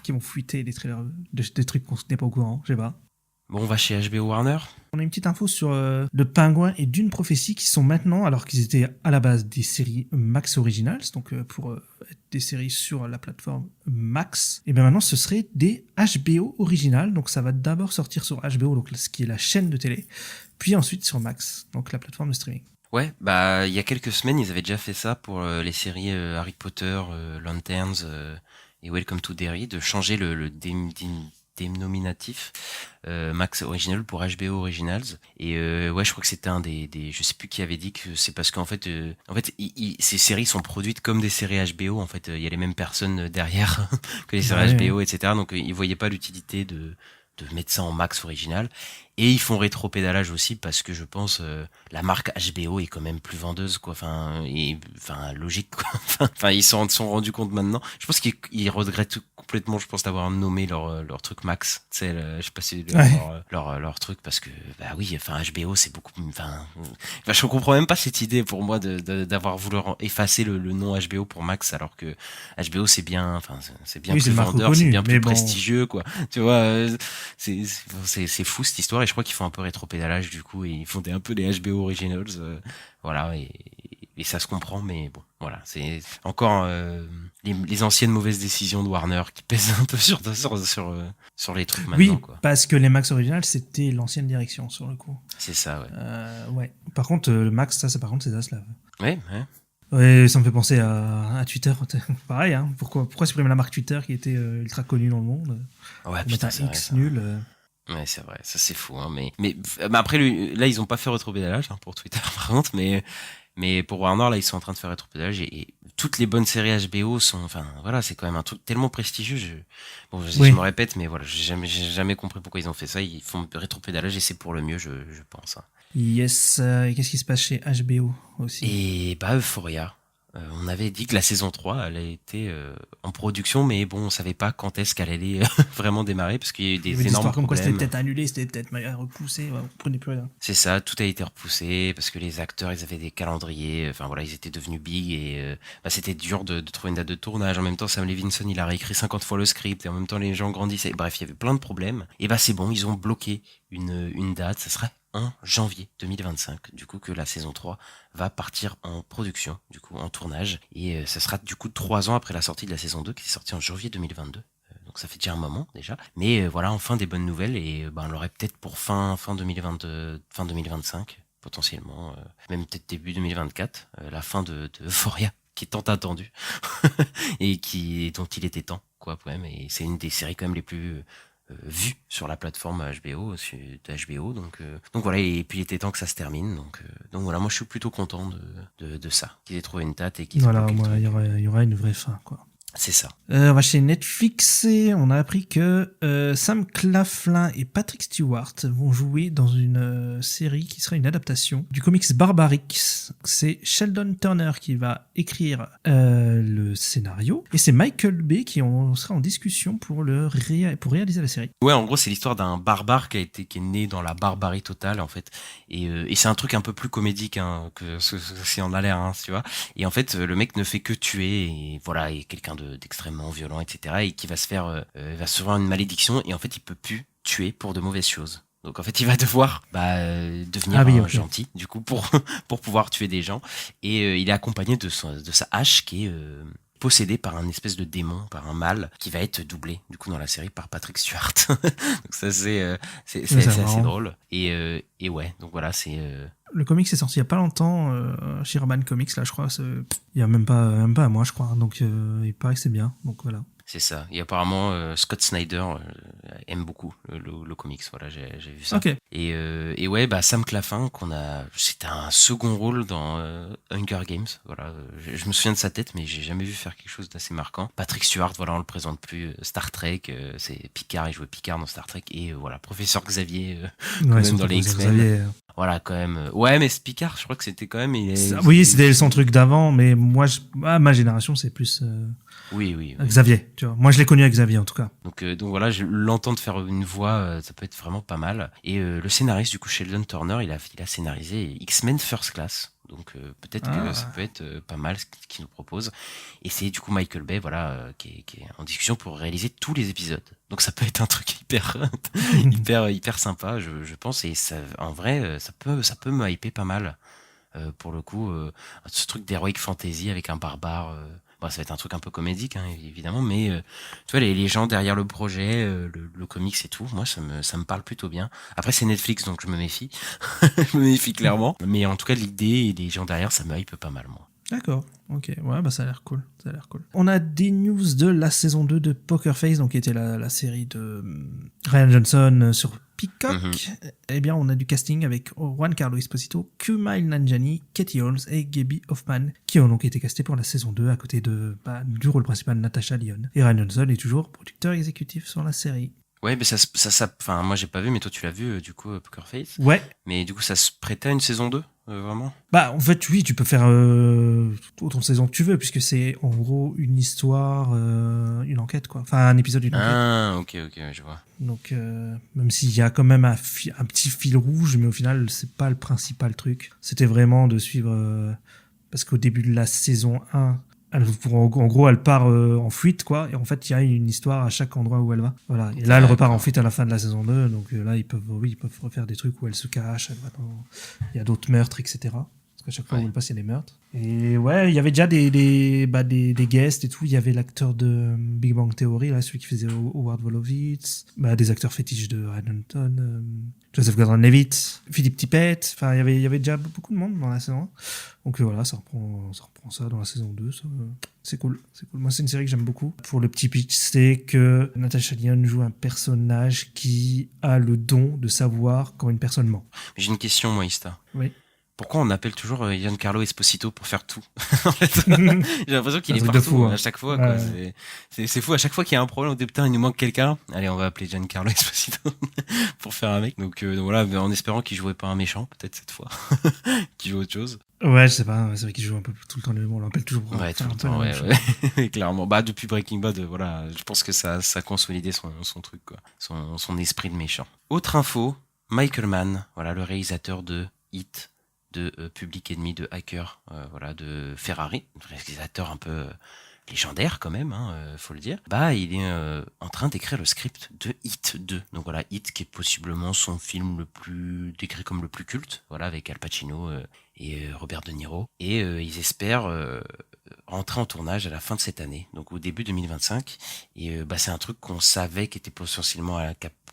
qui vont fuiter, des trailers, des trucs qu'on n'est pas au courant, je sais pas. Bon, on va chez HBO Warner. On a une petite info sur le Pingouin et Dune Prophétie qui sont maintenant, alors qu'ils étaient à la base des séries Max Originals, donc pour être des séries sur la plateforme Max, et bien maintenant ce serait des HBO Originals, donc ça va d'abord sortir sur HBO, donc ce qui est la chaîne de télé, puis ensuite sur Max, donc la plateforme de streaming. Ouais, bah il y a quelques semaines, ils avaient déjà fait ça pour les séries Harry Potter, Lanterns et Welcome to Derry, de changer le dénominatif Max Original pour HBO Originals. Et ouais, je crois que c'était un des je sais plus qui avait dit que c'est parce qu'en fait ces séries sont produites comme des séries HBO. En fait, il y a les mêmes personnes derrière que les séries HBO, etc. Donc ils voyaient pas l'utilité de mettre ça en Max Original. Et ils font rétro-pédalage aussi parce que je pense la marque HBO est quand même plus vendeuse, quoi. Enfin, logique, quoi. Enfin, ils s'en sont rendus compte maintenant. Je pense qu'ils regrettent complètement, je pense, d'avoir nommé leur truc Max. Tu sais, je sais pas si leur truc, parce que bah oui, enfin HBO c'est beaucoup. Enfin, je comprends même pas cette idée pour moi d'avoir voulu effacer le nom HBO pour Max, alors que HBO c'est bien, enfin c'est bien plus vendeur, c'est bien plus prestigieux, quoi. Tu vois, c'est fou cette histoire. Et je crois qu'ils font un peu rétro-pédalage du coup, et ils font un peu des HBO Originals, voilà, et ça se comprend, mais bon, voilà, c'est encore les anciennes mauvaises décisions de Warner qui pèsent un peu sur les trucs maintenant. Oui, quoi. Parce que les Max Originals, c'était l'ancienne direction sur le coup. C'est ça, ouais. Ouais. Par contre, le Max, ça, par contre, c'est Zaslav. Ouais. Ouais, ça me fait penser à Twitter. Pareil, hein. Pourquoi supprimer la marque Twitter qui était ultra connue dans le monde? Ouais, putain, un X nul. Ouais, c'est vrai, ça c'est fou, hein, mais après, là, ils ont pas fait rétropédalage, hein, pour Twitter, par contre, mais pour Warner, là, ils sont en train de faire rétropédalage et toutes les bonnes séries HBO sont, enfin, voilà, c'est quand même un truc tellement prestigieux. Je me répète, mais voilà, j'ai jamais compris pourquoi ils ont fait ça. Ils font rétropédalage et c'est pour le mieux, je pense. Hein. Yes, et qu'est-ce qui se passe chez HBO aussi? Et bah, Euphoria. On avait dit que la saison 3, elle a été en production, mais bon, on savait pas quand est-ce qu'elle allait vraiment démarrer, parce qu'il y a eu des énormes comme quoi problèmes. c'était peut-être annulé, c'était peut-être repoussé, ouais, on comprenait plus rien. C'est ça, tout a été repoussé, parce que les acteurs, ils avaient des calendriers, enfin voilà, ils étaient devenus big, et c'était dur de trouver une date de tournage. En même temps, Sam Levinson, il a réécrit 50 fois le script, et en même temps, les gens grandissaient. Bref, il y avait plein de problèmes. Et bah c'est bon, ils ont bloqué une date, ça serait en janvier 2025, du coup que la saison 3 va partir en production, du coup en tournage, et ça sera du coup 3 ans après la sortie de la saison 2 qui est sortie en janvier 2022. Donc ça fait déjà un moment déjà, mais voilà, enfin des bonnes nouvelles, et on l'aurait peut-être pour fin 2022, fin 2025 potentiellement, même peut-être début 2024, la fin de Euphoria, qui est tant attendue et dont il était temps, quoi, quand même, et c'est une des séries quand même les plus vu sur la plateforme HBO, donc voilà, et puis il était temps que ça se termine, donc voilà, moi je suis plutôt content de ça, qu'ils aient trouvé une date et qu'ils voilà, au moins il y aura une vraie fin, quoi. C'est ça. On va chez Netflix et on a appris que Sam Claflin et Patrick Stewart vont jouer dans une série qui sera une adaptation du comics Barbarix. C'est Sheldon Turner qui va écrire le scénario et c'est Michael Bay qui sera en discussion pour réaliser la série. Ouais, en gros, c'est l'histoire d'un barbare qui est né dans la barbarie totale, en fait, et c'est un truc un peu plus comédique, hein, que si on a l'air, hein, tu vois. Et en fait, le mec ne fait que tuer, et voilà, et quelqu'un d'extrêmement violent, etc., et qui va se faire une malédiction, et en fait il peut plus tuer pour de mauvaises choses. Donc en fait il va devoir devenir gentil, du coup, pour pouvoir tuer des gens, et il est accompagné de sa hache qui est possédée par un espèce de démon, par un mâle, qui va être doublé du coup dans la série par Patrick Stewart. Donc ça c'est assez drôle, et ouais, donc voilà, c'est le comics est sorti il y a pas longtemps chez Urban Comics, là je crois, il y a même pas un mois je crois, donc il paraît que c'est bien, donc voilà. C'est ça. Et apparemment, Scott Snyder aime beaucoup le comics. Voilà, j'ai vu ça. Okay. Et ouais, Sam Claflin, c'était un second rôle dans Hunger Games. Voilà, je me souviens de sa tête, mais j'ai jamais vu faire quelque chose d'assez marquant. Patrick Stewart, voilà, on le présente plus. Star Trek, c'est Picard, il jouait Picard dans Star Trek. Et voilà, Professeur Xavier, même dans les X-Men. Voilà, quand même. Ouais, mais Picard, je crois que c'était quand même. Oui, c'était son truc d'avant, mais moi, ma génération, c'est plus. Oui. Xavier, tu vois. Moi, je l'ai connu avec Xavier, en tout cas. Donc voilà, je l'entends faire une voix, ça peut être vraiment pas mal. Et le scénariste, du coup, Sheldon Turner, il a scénarisé X-Men First Class. Donc peut-être que ça peut être pas mal ce qu'il nous propose. Et c'est du coup Michael Bay, voilà, qui est en discussion pour réaliser tous les épisodes. Donc ça peut être un truc hyper sympa, je pense. Et ça, en vrai, ça peut me hyper pas mal. Pour le coup, ce truc d'heroic fantasy avec un barbare. Ça va être un truc un peu comédique, hein, évidemment, mais tu vois, les gens derrière le projet, le comics et tout, moi ça me parle plutôt bien. Après c'est Netflix, donc je me méfie. Je me méfie clairement, mais en tout cas l'idée et les gens derrière, ça me hype pas mal, moi. D'accord, ok, ouais, ça a l'air cool, On a des news de la saison 2 de Poker Face, donc qui était la série de Ryan Johnson sur Peacock. Eh bien, on a du casting avec Giancarlo Esposito, Kumail Nanjiani, Katie Holmes et Gaby Hoffman, qui ont donc été castés pour la saison 2 à côté du rôle principal Natasha Lyonne. Et Ryan Johnson est toujours producteur exécutif sur la série. Ouais, mais enfin, moi j'ai pas vu, mais toi tu l'as vu, du coup, Poker Face. Ouais. Mais du coup, ça se prêtait à une saison 2, vraiment? En fait, oui, tu peux faire autant de saisons que tu veux, puisque c'est en gros une histoire, une enquête, quoi. Enfin, un épisode d'une enquête. Ah, ok, je vois. Donc, même s'il y a quand même un petit fil rouge, mais au final, c'est pas le principal truc. C'était vraiment de suivre, parce qu'au début de la saison 1, en gros, elle part en fuite, quoi. Et en fait, il y a une histoire à chaque endroit où elle va. Voilà. Et là, elle repart en fuite à la fin de la saison 2. Donc là, ils peuvent refaire des trucs où elle se cache. Il y a d'autres meurtres, etc. qu'à chaque fois Ouais. où il passe, il y a des meurtres. Et ouais, il y avait déjà des guests et tout. Il y avait l'acteur de Big Bang Theory, là, celui qui faisait Howard Wolowitz. Des acteurs fétiches de Haddington, Joseph Gordon-Levitt, Philippe Tippett. Enfin, il y avait déjà beaucoup de monde dans la saison 1. Donc voilà, ça reprend ça dans la saison 2. Ça, c'est cool. Moi, c'est une série que j'aime beaucoup. Pour le petit pitch, c'est que Natasha Lyonne joue un personnage qui a le don de savoir quand une personne ment. J'ai une question, moi, Ista. Oui. Pourquoi on appelle toujours Giancarlo Esposito pour faire tout? En fait, j'ai l'impression qu'il Un est truc de partout fou, hein. à chaque fois. Quoi. Ouais. C'est fou. À chaque fois qu'il y a un problème, putain, il nous manque quelqu'un. Allez, on va appeler Giancarlo Esposito pour faire un mec. Donc voilà, en espérant qu'il jouait pas un méchant, peut-être cette fois, qu'il joue autre chose. Ouais, je sais pas, c'est vrai qu'il joue un peu tout le temps le même, on l'appelle toujours. Ouais, tout un le peu temps, la ouais, même chose. ouais. Clairement. Bah, depuis Breaking Bad, voilà, je pense que ça a consolidé son truc, quoi. Son esprit de méchant. Autre info, Michael Mann, voilà, le réalisateur de Hit, de Public Enemy, de Hacker, voilà, de Ferrari, un réalisateur un peu légendaire quand même, faut le dire. Bah, il est en train d'écrire le script de Hit 2. Donc voilà, Hit qui est possiblement son film le plus décrit comme le plus culte, voilà, avec Al Pacino et Robert De Niro. Et ils espèrent rentrer en tournage à la fin de cette année, donc au début 2025. Et c'est un truc qu'on savait qui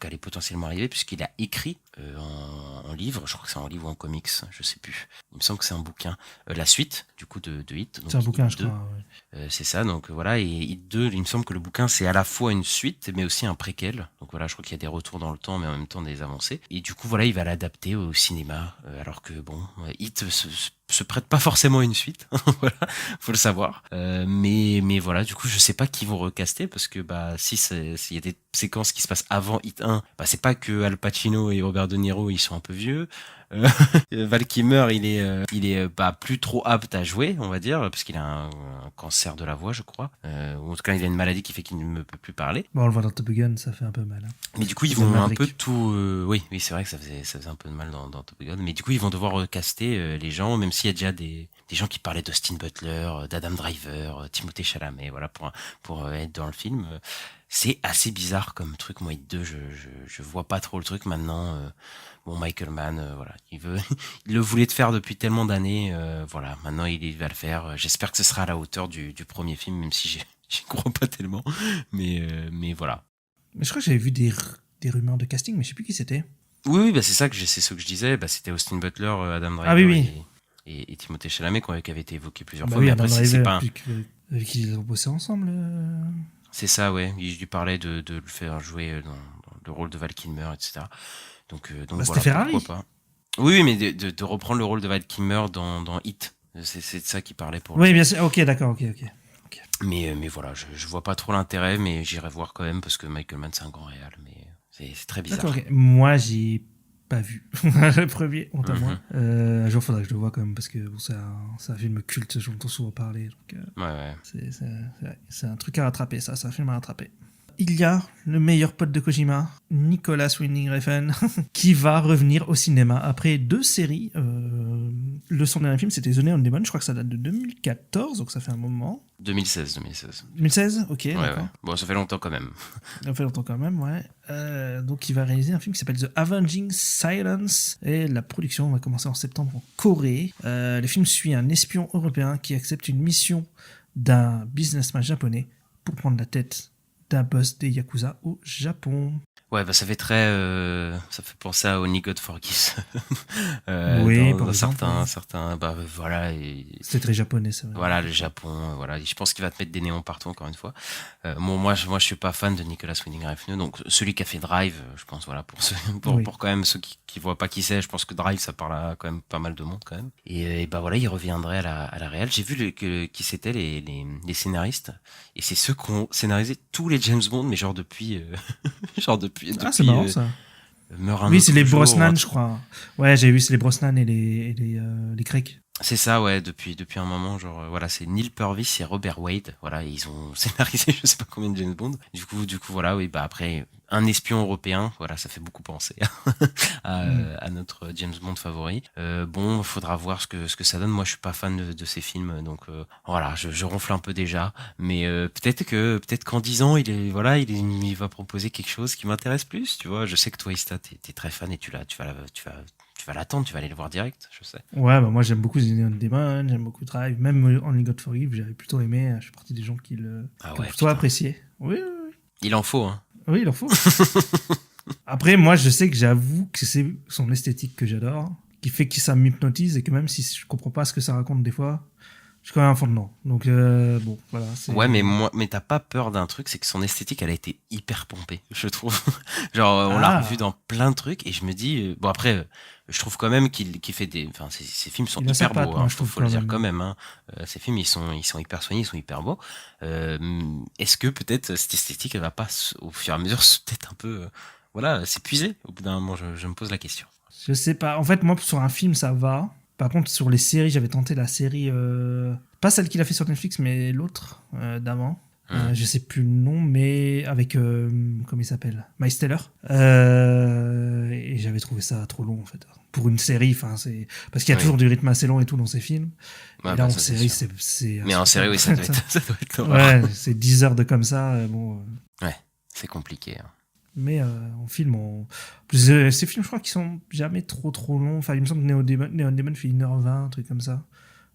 allait potentiellement arriver, puisqu'il a écrit en livre, je crois que c'est en livre ou en comics, je sais plus. Il me semble que c'est un bouquin. La suite, du coup, de Hit. Donc C'est un bouquin, Hit je 2. crois. Ouais. C'est ça, donc voilà, et Hit 2, il me semble que le bouquin c'est à la fois une suite, mais aussi un préquel. Donc voilà, je crois qu'il y a des retours dans le temps, mais en même temps des avancées. Et du coup, voilà, il va l'adapter au cinéma, alors que bon, Hit se prête pas forcément à une suite, voilà, faut le savoir. Mais voilà, du coup, je sais pas qui vont recaster, parce que s'il y a des séquences qui se passent avant Hit 1, c'est pas que Al Pacino et Robert De Niro, ils sont un peu vieux. Val Kilmer, il est plus trop apte à jouer, on va dire, parce qu'il a un cancer de la voix, je crois. Ou en tout cas, il a une maladie qui fait qu'il ne peut plus parler. Bon, on le voit dans Top Gun, ça fait un peu mal. Hein. Mais du coup, ils C'est vont un Maverick. peu tout. Oui, c'est vrai que ça faisait un peu de mal dans Top Gun. Mais du coup, ils vont devoir recaster les gens, même s'il y a déjà des gens qui parlaient d'Austin Butler, d'Adam Driver, Timothée Chalamet, voilà, pour être dans le film. C'est assez bizarre comme truc. Moi, Hit 2, je vois pas trop le truc maintenant. Bon, Michael Mann, voilà, il le voulait de faire depuis tellement d'années, voilà, maintenant il va le faire. J'espère que ce sera à la hauteur du premier film, même si j'y crois pas tellement, mais voilà. Mais je crois que j'avais vu des rumeurs de casting, mais je sais plus qui c'était. Oui, c'est ça c'est ce que je disais. C'était Austin Butler, Adam Driver Ah oui. et Timothée Chalamet qui avait été évoqué plusieurs fois. Oui, Mais Adam après, c'est Driver, pas. avec qui ils ont bossé ensemble. C'est ça, ouais. Il lui parlait de le faire jouer dans le rôle de Val Kilmer, etc. Donc C'était voilà, Ferrari. pourquoi pas. Oui, mais de reprendre le rôle de Val Kilmer dans Hit. C'est de ça qu'il parlait pour Oui, bien sûr. Ok, d'accord, ok. Mais voilà, je vois pas trop l'intérêt, mais j'irai voir quand même parce que Michael Mann c'est un grand réal, mais c'est très bizarre. D'accord, ok. Moi, j'ai pas vu le premier, honte à Mhm. moi. Un jour, faudrait que je le voie quand même parce que bon, c'est un film culte, j'entends souvent parler. Donc, Ouais. c'est un truc à rattraper, ça, c'est un film à rattraper. Il y a le meilleur pote de Kojima, Nicolas Winding Refn, qui va revenir au cinéma après 2 séries. Son dernier film, c'était The Neon Demon, je crois que ça date de 2014, donc ça fait un moment. 2016. 2016, ok, Ouais. d'accord. Bon, ça fait longtemps quand même. Ça fait longtemps quand même, ouais. Donc il va réaliser un film qui s'appelle The Avenging Silence, et la production va commencer en septembre en Corée. Le film suit un espion européen qui accepte une mission d'un businessman japonais pour prendre la tête d'un boss des Yakuza au Japon. Ouais, ça fait ça fait penser à Only God Forgives. Oui, dans par exemple, certains, voilà. Et, C'est très japonais, ça. voilà, le Japon, voilà. Je pense qu'il va te mettre des néons partout, encore une fois. Moi, je suis pas fan de Nicolas Winding Refn, donc celui qui a fait Drive, je pense, voilà, pour quand même ceux qui voient pas qui c'est, je pense que Drive, ça parle à quand même pas mal de monde, quand même. Et voilà, il reviendrait à la réal. J'ai vu qui c'était les scénaristes, et c'est ceux qui ont scénarisé tous les James Bond, mais genre depuis, C'est marrant, ça. Meurt un Oui, autre c'est les jour, Brosnan, je crois. Ouais, j'ai vu, c'est les Brosnan et les Craig. C'est ça, ouais, depuis un moment, genre, voilà, c'est Neil Purvis et Robert Wade, voilà, ils ont scénarisé je sais pas combien de James Bond. Du coup, voilà, oui, après, un espion européen, voilà, ça fait beaucoup penser à notre James Bond favori. Bon, faudra voir ce que ça donne. Moi, je suis pas fan de ces films, donc, voilà, je ronfle un peu déjà, mais peut-être qu'en 10 ans, il va proposer quelque chose qui m'intéresse plus, tu vois. Je sais que toi, Ista, t'es très fan et tu tu vas l'attendre, tu vas aller le voir direct, je sais. Ouais, bah moi j'aime beaucoup The Neon Demon, j'aime beaucoup Drive, même Only God Forgive, j'avais plutôt aimé, je suis partie des gens qui le Ah qui ont ouais, plutôt putain. apprécié. Oui, oui, oui. Il en faut, hein. Oui, il en faut. Après, moi je sais que j'avoue que c'est son esthétique que j'adore, qui fait que ça m'hypnotise et que même si je comprends pas ce que ça raconte des fois, je suis quand même un fond dedans. Donc bon, voilà. Ouais, mais t'as pas peur d'un truc, c'est que son esthétique, elle a été hyper pompée, je trouve. Genre, on l'a revu dans plein de trucs, et je me dis, bon après, je trouve quand même qu'il fait des, enfin, ses films sont Il a sa hyper patte, beaux, moi, hein, je trouve, faut le quand dire même. quand même, hein. Ces films, ils sont hyper soignés, ils sont hyper beaux. Est-ce que peut-être cette esthétique, elle va pas, au fur et à mesure, peut-être un peu, voilà, s'épuiser? Au bout d'un moment, je me pose la question. Je sais pas. En fait, moi, sur un film, ça va. Par contre, sur les séries, j'avais tenté la série... pas celle qu'il a fait sur Netflix, mais l'autre d'avant. Je sais plus le nom, mais avec... comment il s'appelle? Miles Teller. Et j'avais trouvé ça trop long, en fait. Pour une série, enfin, c'est... Parce qu'il y a toujours du rythme assez long et tout dans ses films. Ouais, et là, bah, en ça, série, sûr. c'est... Mais en série, oui, ça doit être l'horreur. Ouais, c'est 10 heures de comme ça, bon... Ouais, c'est compliqué, hein. Mais en film, plus, ces films, je crois qu'ils sont jamais trop longs. Enfin, il me semble que Neon Demon fait 1h20, un truc comme ça.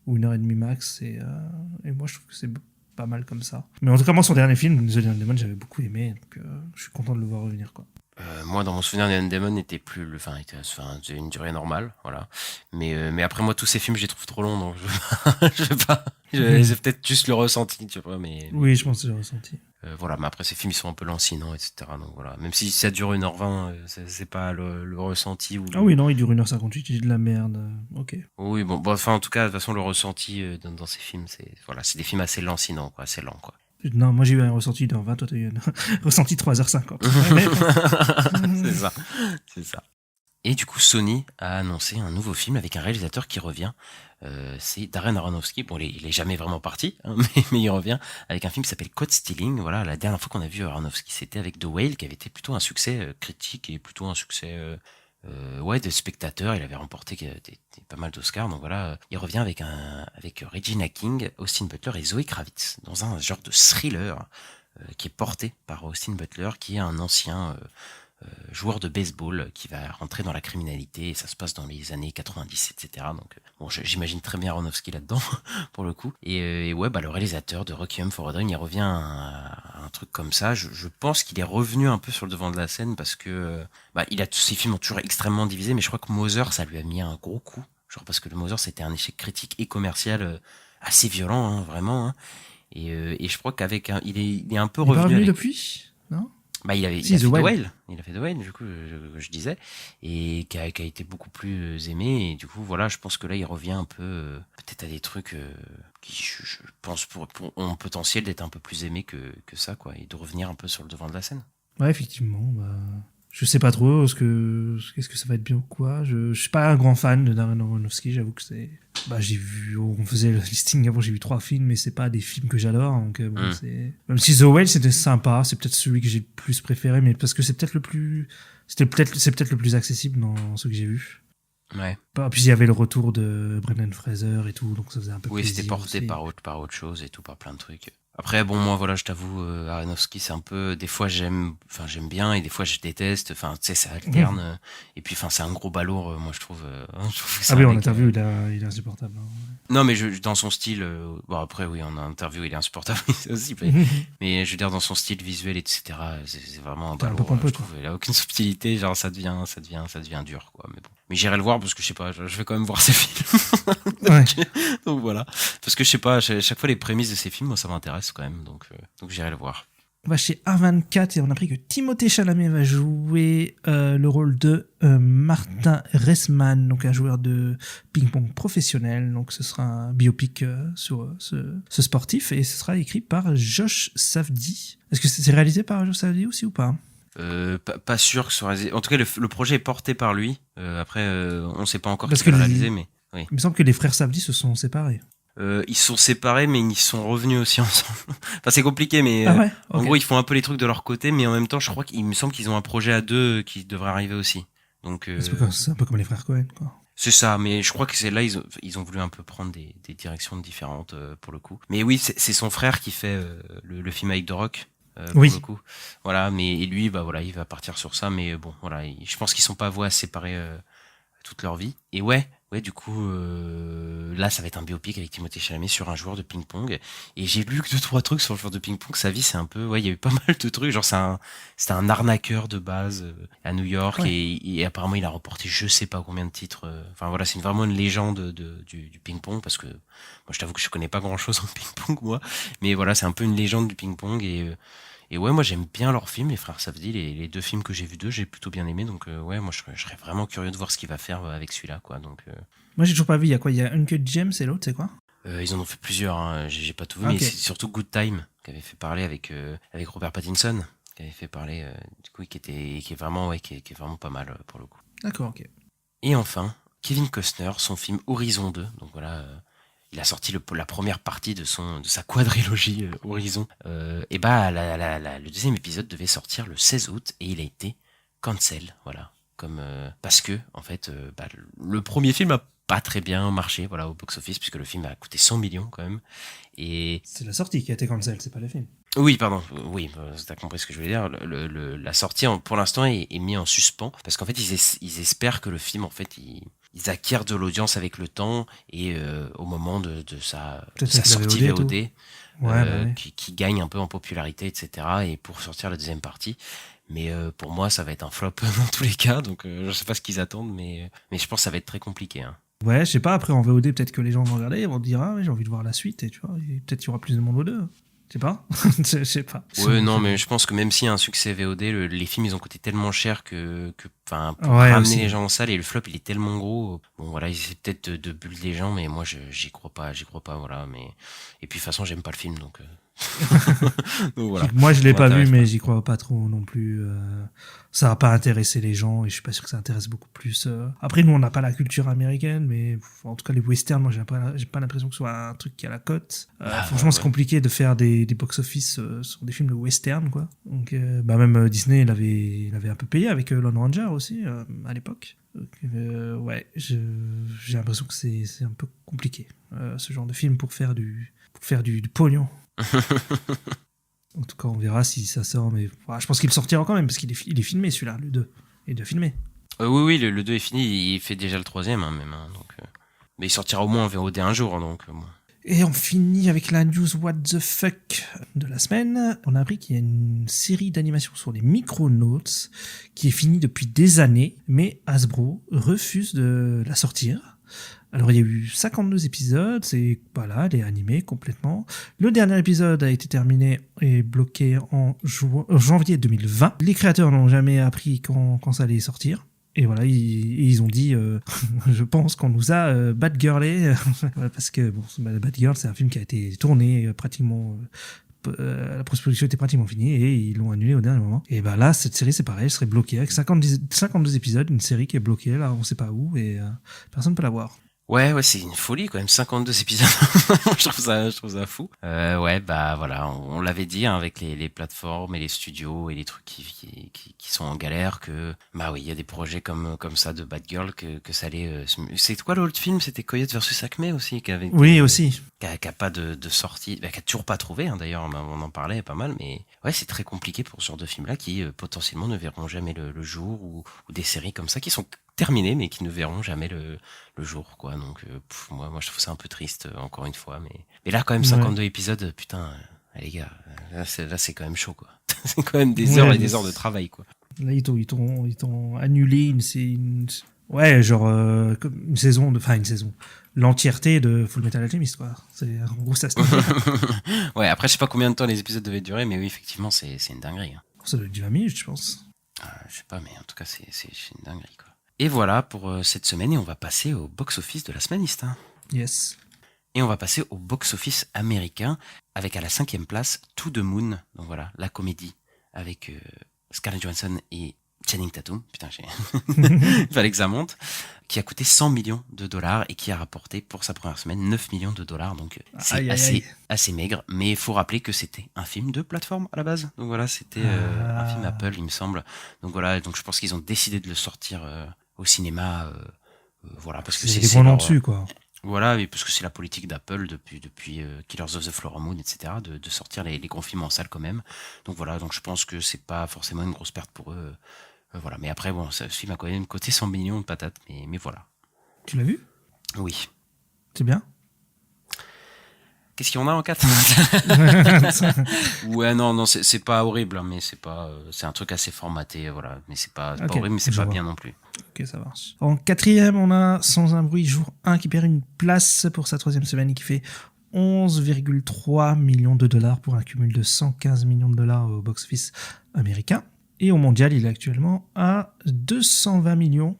Ou 1h30 max. Et moi, je trouve que c'est pas mal comme ça. Mais en tout cas, moi, son dernier film, The Neon Demon, j'avais beaucoup aimé. Donc, je suis content de le voir revenir, quoi. Moi, dans mon souvenir, Neon Demon était plus, c'était une durée normale, voilà. Mais après, moi, tous ces films, je les trouve trop longs, donc je vais pas. C'est peut-être juste le ressenti, tu vois, mais. Oui, je pense que j'ai ressenti. Voilà, mais après, ces films, ils sont un peu lancinants, etc. Donc voilà. Même si ça dure 1h20, c'est pas le ressenti ou Ah oui, non, il dure 1h58, j'ai de la merde. Ok. Oui, bon, enfin, en tout cas, de toute façon, le ressenti dans ces films, c'est des films assez lancinants, quoi, assez lents, quoi. Non, moi j'ai eu un ressenti d'1h20, toi t'as eu un ressenti 3h50. C'est ça. Et du coup, Sony a annoncé un nouveau film avec un réalisateur qui revient. C'est Darren Aronofsky. Bon, il est jamais vraiment parti, hein, mais il revient avec un film qui s'appelle Code Stealing. Voilà, la dernière fois qu'on a vu Aronofsky, c'était avec The Whale, qui avait été plutôt un succès critique et plutôt un succès de spectateurs. Il avait remporté pas mal d'Oscars. Donc voilà, il revient avec Regina King, Austin Butler et Zoe Kravitz dans un genre de thriller qui est porté par Austin Butler, qui est un ancien joueur de baseball qui va rentrer dans la criminalité, et ça se passe dans les années 90, etc. Donc bon, j'imagine très bien Aronofsky là-dedans pour le coup. Et ouais, bah le réalisateur de Requiem for a Dream, il revient à un truc comme ça. Je pense qu'il est revenu un peu sur le devant de la scène parce que tous ses films ont toujours extrêmement divisé, mais je crois que Mother, ça lui a mis un gros coup. Genre parce que le Mother, c'était un échec critique et commercial assez violent, hein, vraiment. Hein. Et je crois qu'avec il est un peu Il est pas revenu revenu avec... depuis, non? Il a fait The Whale. Il a fait The Whale, du coup, je disais, et qui a été beaucoup plus aimé. Et du coup, voilà, je pense que là, il revient un peu, peut-être à des trucs qui, je pense, ont le potentiel d'être un peu plus aimé que ça, quoi, et de revenir un peu sur le devant de la scène. Ouais, effectivement. Je sais pas trop qu'est-ce que ça va être bien ou quoi. Je suis pas un grand fan de Darren Aronofsky, j'avoue que c'est... j'ai vu, on faisait le listing avant, j'ai vu 3 films, mais c'est pas des films que j'adore, donc c'est... Même si The Whale, c'était sympa, c'est peut-être celui que j'ai le plus préféré, mais parce que c'est peut-être le plus... c'est peut-être le plus accessible dans ceux que j'ai vus. Ouais. Puis il y avait le retour de Brendan Fraser et tout, donc ça faisait un peu plaisir. Oui, c'était porté aussi. par autre chose et tout, par plein de trucs. Après, bon, moi, voilà, je t'avoue, Aronofsky, c'est un peu, des fois j'aime bien et des fois je déteste. Enfin, tu sais, ça alterne. Et puis, enfin, c'est un gros balourd, moi, je trouve. Je trouve que c'est Ah oui, un en mec, interview, il est insupportable. Hein. Non, mais dans son style, bon après oui, en interview il est insupportable aussi, mais je veux dire dans son style visuel etc, c'est vraiment un T'es un peu balourd, pompeux, je trouve. Il a aucune subtilité, genre ça devient dur quoi. Mais bon, mais j'irai le voir parce que je sais pas, je vais quand même voir ses films. Ouais. Donc voilà, parce que je sais pas, chaque fois les prémices de ces films, moi ça m'intéresse quand même, donc j'irai le voir. On va chez A24 et on a appris que Timothée Chalamet va jouer le rôle de Martin Reisman, donc un joueur de ping-pong professionnel. Donc ce sera un biopic sur ce sportif et ce sera écrit par Josh Safdie. Est-ce que c'est réalisé par Josh Safdie aussi ou pas? Pas sûr que ce soit réalisé. En tout cas, le projet est porté par lui. Après, on sait pas encore Parce qui va que le réaliser, mais oui. Il me semble que les frères Safdie se sont séparés. Ils sont séparés, mais ils sont revenus aussi ensemble. Enfin, c'est compliqué, mais Ah ouais, en ok. gros, ils font un peu les trucs de leur côté, mais en même temps, je crois qu'il me semble qu'ils ont un projet à deux qui devrait arriver aussi. Donc, C'est un peu comme les frères Cohen, quoi. c'est ça, mais je crois que c'est là, ils ont voulu un peu prendre des directions différentes pour le coup. Mais oui, c'est son frère qui fait le film avec The Rock. Oui. Pour le coup. Voilà, mais et lui, bah voilà, il va partir sur ça, mais bon, voilà, je pense qu'ils sont pas voués à se séparer toute leur vie. Et ouais, du coup, là, ça va être un biopic avec Timothée Chalamet sur un joueur de ping-pong. Et j'ai lu que 2-3 trucs sur le joueur de ping-pong. Sa vie, c'est un peu, il y a eu pas mal de trucs. Genre, c'était un arnaqueur de base à New York et apparemment, il a remporté je sais pas combien de titres. Enfin voilà, c'est vraiment une légende du ping-pong parce que moi, je t'avoue que je connais pas grand-chose en ping-pong moi, mais voilà, c'est un peu une légende du ping-pong et ouais, moi j'aime bien leurs films, les frères Safdie, les 2 films que j'ai vus d'eux, j'ai plutôt bien aimé, donc ouais, moi je serais vraiment curieux de voir ce qu'il va faire avec celui-là, quoi. Donc Moi, j'ai toujours pas vu. Il y a quoi? Il y a Uncut Gems et l'autre, c'est quoi? ils en ont fait plusieurs, hein, j'ai pas tout vu, Ok. mais c'est surtout Good Time qui avait fait parler avec Robert Pattinson, qui avait fait parler du coup, qui est vraiment qui est vraiment pas mal pour le coup. D'accord, ok. Et enfin, Kevin Costner, son film Horizon 2, donc voilà. Il a sorti la première partie de sa quadrilogie Horizon. Et bah le deuxième épisode devait sortir le 16 août et il a été cancel, voilà. Parce que en fait, le premier film a pas très bien marché, voilà, au box-office, puisque le film a coûté 100 millions quand même. Et C'est la sortie qui a été cancel, c'est pas le film. oui, pardon, oui, t'as compris ce que je voulais dire. La sortie, pour l'instant, est mise en suspens parce qu'en fait, ils espèrent que le film, en fait, ils acquièrent de l'audience avec le temps et au moment de sa Peut-être avec la sortie VOD, VOD, Ouais, bah oui. qui gagne un peu en popularité, etc. Et pour sortir la deuxième partie. Mais pour moi, ça va être un flop dans tous les cas, donc je sais pas ce qu'ils attendent, mais je pense que ça va être très compliqué. Hein. Ouais, je sais pas, après en VOD, peut-être que les gens vont regarder, ils vont dire, ah ouais, j'ai envie de voir la suite, et tu vois, et peut-être qu'il y aura plus de monde au deux. Je sais pas. Je sais pas. Ouais, non, mais je pense que même s'il y a un succès VOD, les films ils ont coûté tellement cher que pour Ouais, ramener aussi. les gens en salle et le flop il est tellement gros. Bon voilà, ils essaient peut-être de buller les gens, mais moi j'y crois pas, voilà. Mais et puis de toute façon j'aime pas le film donc. Donc voilà. Moi, je l'ai pas vu, M'intéresse mais pas. j'y crois pas trop non plus. Ça va pas intéresser les gens, et je suis pas sûr que ça intéresse beaucoup plus. Après, nous, on n'a pas la culture américaine, mais en tout cas, les westerns, moi, j'ai pas l'impression que ce soit un truc qui a la cote. Franchement, c'est ouais. compliqué de faire des box-office sur des films de western, quoi. Donc, même Disney, il avait un peu payé avec Lone Ranger aussi, à l'époque. Donc, ouais, j'ai l'impression que c'est un peu compliqué, ce genre de film pour faire du pognon. En tout cas, on verra si ça sort, mais je pense qu'il sortira quand même, parce qu'il est filmé celui-là, le 2. Il est déjà filmé. Oui, le 2 est fini, il fait déjà le 3e hein, même. Hein, donc, mais il sortira au moins en VOD un jour, donc bon. Et on finit avec la news what the fuck de la semaine. On a appris qu'il y a une série d'animation sur les Micronauts qui est finie depuis des années, mais Hasbro refuse de la sortir. Alors, il y a eu 52 épisodes, elle est animée complètement. Le dernier épisode a été terminé et bloqué en janvier 2020. Les créateurs n'ont jamais appris quand ça allait sortir. Et voilà, ils ont dit, je pense qu'on nous a badgirlé, parce que bon, Batgirl, c'est un film qui a été tourné pratiquement, la post-production était pratiquement finie et ils l'ont annulé au dernier moment. Et ben là, cette série, c'est pareil, elle serait bloquée avec 52 épisodes, une série qui est bloquée, là, on sait pas où, et personne ne peut la voir. Ouais, c'est une folie quand même, 52 épisodes. je trouve ça fou. Ouais, bah voilà, on l'avait dit hein, avec les plateformes et les studios et les trucs qui sont en galère que bah oui, il y a des projets comme ça de Batgirl que ça allait. C'est quoi l'autre film? C'était Coyote versus Acme aussi qui avait. Oui, aussi. Qui a pas de sortie, qui a toujours pas trouvé hein, d'ailleurs. On en parlait pas mal, mais ouais, c'est très compliqué pour ce genre de films là qui potentiellement ne verront jamais le jour ou des séries comme ça qui sont terminées mais qui ne verront jamais le jour quoi. Donc moi je trouve ça un peu triste encore une fois, mais là quand même 52 épisodes, putain les gars, là c'est quand même chaud quoi. C'est quand même des heures et des heures de travail quoi. Là ils t'ont annulé ouais, genre une saison, l'entièreté de Full Metal Alchemist quoi. C'est en gros ça. Ouais, après je sais pas combien de temps les épisodes devaient durer, mais oui effectivement c'est une dinguerie. Hein. Ça doit être du 20 minutes je pense. Je sais pas, mais en tout cas c'est une dinguerie quoi. Et voilà pour cette semaine, et on va passer au box-office de la semaine, Istin. Yes. Et on va passer au box-office américain, avec à la 5e place To the Moon, donc voilà, la comédie, avec Scarlett Johansson et Channing Tatum, putain, il fallait que ça monte, qui a coûté 100 millions de dollars et qui a rapporté pour sa première semaine 9 millions de dollars, donc c'est assez maigre, mais il faut rappeler que c'était un film de plateforme à la base, donc voilà, c'était un film Apple, il me semble, donc voilà, donc je pense qu'ils ont décidé de le sortir au cinéma, voilà, parce que c'est des gros noms dessus quoi. Voilà, et parce que c'est la politique d'Apple depuis Killers of the Flower Moon, etc., de sortir les gros films en salle quand même. Donc voilà, donc je pense que c'est pas forcément une grosse perte pour eux Voilà, mais après, bon, ce film a quand même côté 100 millions de patates, mais voilà. Tu l'as vu? Oui. C'est bien? Qu'est-ce qu'il y en a en 4? Ouais, non, c'est pas horrible, hein, mais c'est un truc assez formaté, voilà. Mais c'est pas Ok, horrible, mais c'est je pas vois. bien non plus. Ok, ça marche. En 4e, on a Sans un bruit, jour 1, qui perd une place pour sa 3e semaine et qui fait 11,3 millions de dollars pour un cumul de 115 millions de dollars au box-office américain. Et au mondial, il est actuellement à 220 millions.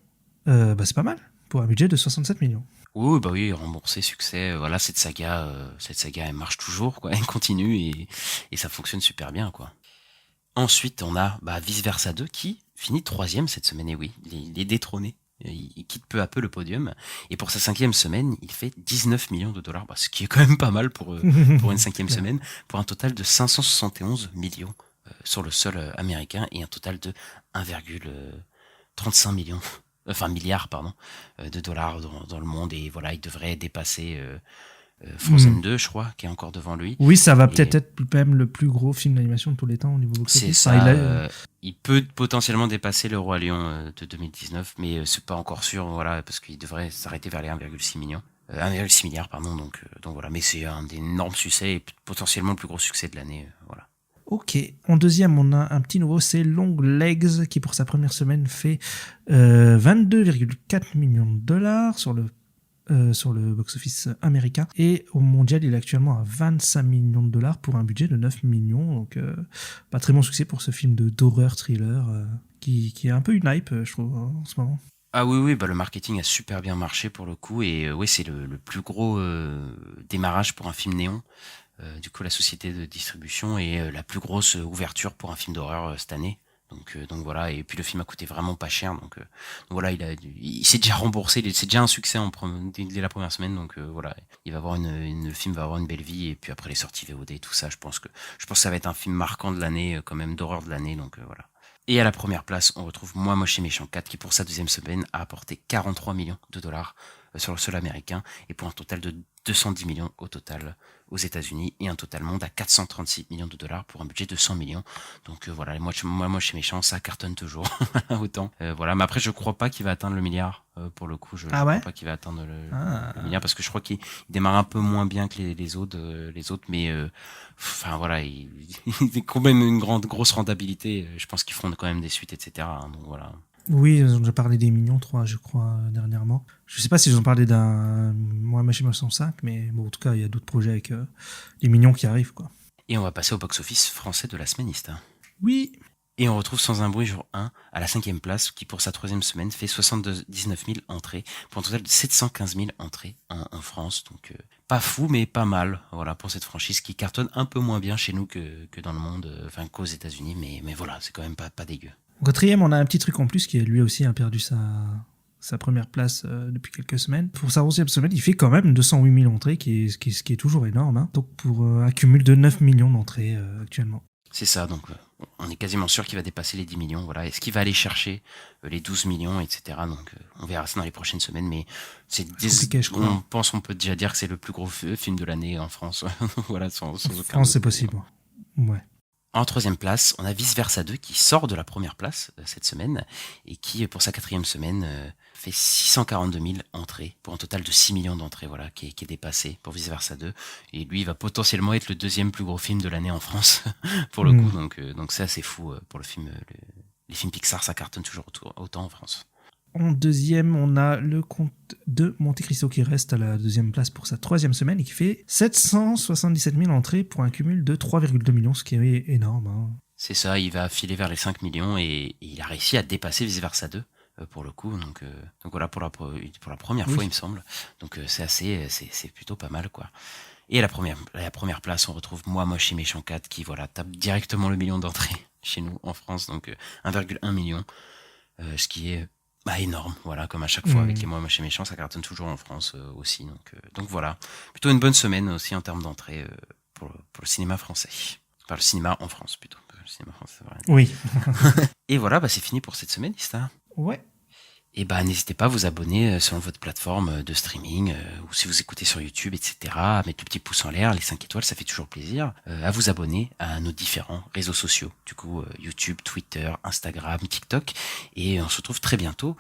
C'est pas mal, pour un budget de 67 millions. Oui, bah oui, remboursé, succès. Voilà, cette saga, elle marche toujours, quoi. Elle continue et ça fonctionne super bien, quoi. Ensuite, on a Vice Versa 2 qui finit 3e cette semaine. Et oui, il est détrôné. Il quitte peu à peu le podium. Et pour sa 5e semaine, il fait 19 millions de dollars, ce qui est quand même pas mal pour une 5e semaine, pour un total de 571 millions sur le sol américain et un total de 1,35 milliards de dollars dans le monde. Et voilà, il devrait dépasser Frozen 2, je crois, qui est encore devant lui. Oui, ça va peut-être être même le plus gros film d'animation de tous les temps au niveau box-office. C'est ça. Il peut potentiellement dépasser Le Roi Lion de 2019, mais c'est pas encore sûr, voilà, parce qu'il devrait s'arrêter vers les 1,6 millions. 1,6 milliard, pardon, donc voilà. Mais c'est un énorme succès et potentiellement le plus gros succès de l'année, voilà. Ok. En 2e, on a un petit nouveau, c'est Long Legs, qui pour sa première semaine fait 22,4 millions de dollars sur le box-office américain. Et au mondial, il est actuellement à 25 millions de dollars pour un budget de 9 millions. Donc, pas très bon succès pour ce film d'horreur thriller qui est un peu une hype, je trouve, en ce moment. Ah oui, le marketing a super bien marché pour le coup. Et oui, c'est le plus gros démarrage pour un film néon. Du coup, la société de distribution est la plus grosse ouverture pour un film d'horreur cette année. Donc voilà, et puis le film a coûté vraiment pas cher, donc voilà, il s'est déjà remboursé, c'est déjà un succès dès la première semaine, donc voilà, il va avoir le film va avoir une belle vie, et puis après les sorties VOD et tout ça, je pense que ça va être un film marquant de l'année, quand même d'horreur de l'année, donc voilà. Et à la première place, on retrouve Moi Moche et Méchant 4 qui pour sa 2e semaine a apporté 43 millions de dollars sur le sol américain et pour un total de 210 millions au total aux États-Unis et un total monde à 436 millions de dollars pour un budget de 100 millions. Donc voilà, Moi Moche et Méchant, ça cartonne toujours autant. Voilà, mais après je crois pas qu'il va atteindre le milliard pour le coup. Je crois pas qu'il va atteindre le milliard parce que je crois qu'il démarre un peu moins bien que les autres, mais enfin voilà, il a quand même une grosse rentabilité. Je pense qu'ils feront quand même des suites, etc. Donc voilà. Oui, ils ont déjà parlé des millions 3, je crois, dernièrement. Je sais pas si ils ont parlé d'un Moi Moche et Méchant 5, mais bon, en tout cas, il y a d'autres projets avec les millions qui arrivent, quoi. Et on va passer au box-office français de la semaine, Ista. Oui. Et on retrouve Sans un bruit jour 1 à la 5e place qui pour sa 3e semaine fait 79 000 entrées pour un total de 715 000 entrées en France. Donc pas fou mais pas mal, voilà, pour cette franchise qui cartonne un peu moins bien chez nous que dans le monde, enfin qu'aux États-Unis, mais voilà, c'est quand même pas dégueu. Au 4e, on a un petit truc en plus qui lui aussi a perdu sa première place depuis quelques semaines. Pour sa 11e semaine, il fait quand même 208 000 entrées, ce qui est toujours énorme, hein. Donc pour un cumul de 9 millions d'entrées actuellement. C'est ça, donc on est quasiment sûr qu'il va dépasser les 10 millions. Voilà. Est-ce qu'il va aller chercher les 12 millions, etc. Donc on verra ça dans les prochaines semaines, mais c'est compliqué, je crois. On peut déjà dire que c'est le plus gros film de l'année en France. Voilà, sans aucun France, c'est possible. Ouais. En 3e place, on a Vice Versa 2 qui sort de la première place cette semaine et qui, pour sa 4e semaine, fait 642 000 entrées pour un total de 6 millions d'entrées, voilà, qui est dépassé pour Vice Versa 2. Et lui, il va potentiellement être le 2e plus gros film de l'année en France pour le coup. Donc c'est assez fou pour le film. Les films Pixar, ça cartonne toujours autant en France. En 2e, on a Le Comte de Monte Cristo qui reste à la 2e place pour sa 3e semaine et qui fait 777 000 entrées pour un cumul de 3,2 millions, ce qui est énorme, hein. C'est ça, il va filer vers les 5 millions et il a réussi à dépasser Vice Versa 2 pour le coup. Donc voilà, pour la première fois, il me semble. Donc c'est plutôt pas mal, quoi. Et à la première place, on retrouve Moi Moche et Méchant 4 qui voilà tape directement le million d'entrées chez nous en France, donc 1,1 million, ce qui est énorme, voilà, comme à chaque fois avec les Moi Moche et Méchant, ça cartonne toujours en France aussi, donc voilà, plutôt une bonne semaine aussi en termes d'entrée pour le cinéma français, enfin le cinéma en France plutôt, le cinéma français, c'est vrai. Oui. Et voilà, c'est fini pour cette semaine, Ista. Ouais. Et bah n'hésitez pas à vous abonner selon votre plateforme de streaming ou si vous écoutez sur YouTube, etc. À mettre le petit pouce en l'air, les 5 étoiles, ça fait toujours plaisir. À vous abonner à nos différents réseaux sociaux. Du coup, YouTube, Twitter, Instagram, TikTok. Et on se retrouve très bientôt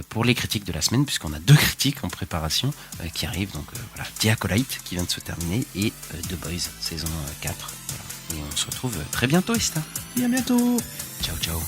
pour les critiques de la semaine, puisqu'on a 2 critiques en préparation qui arrivent. Donc voilà, The Acolyte qui vient de se terminer et The Boys saison 4. Voilà. Et on se retrouve très bientôt, Ista. Et à bientôt. Ciao, ciao.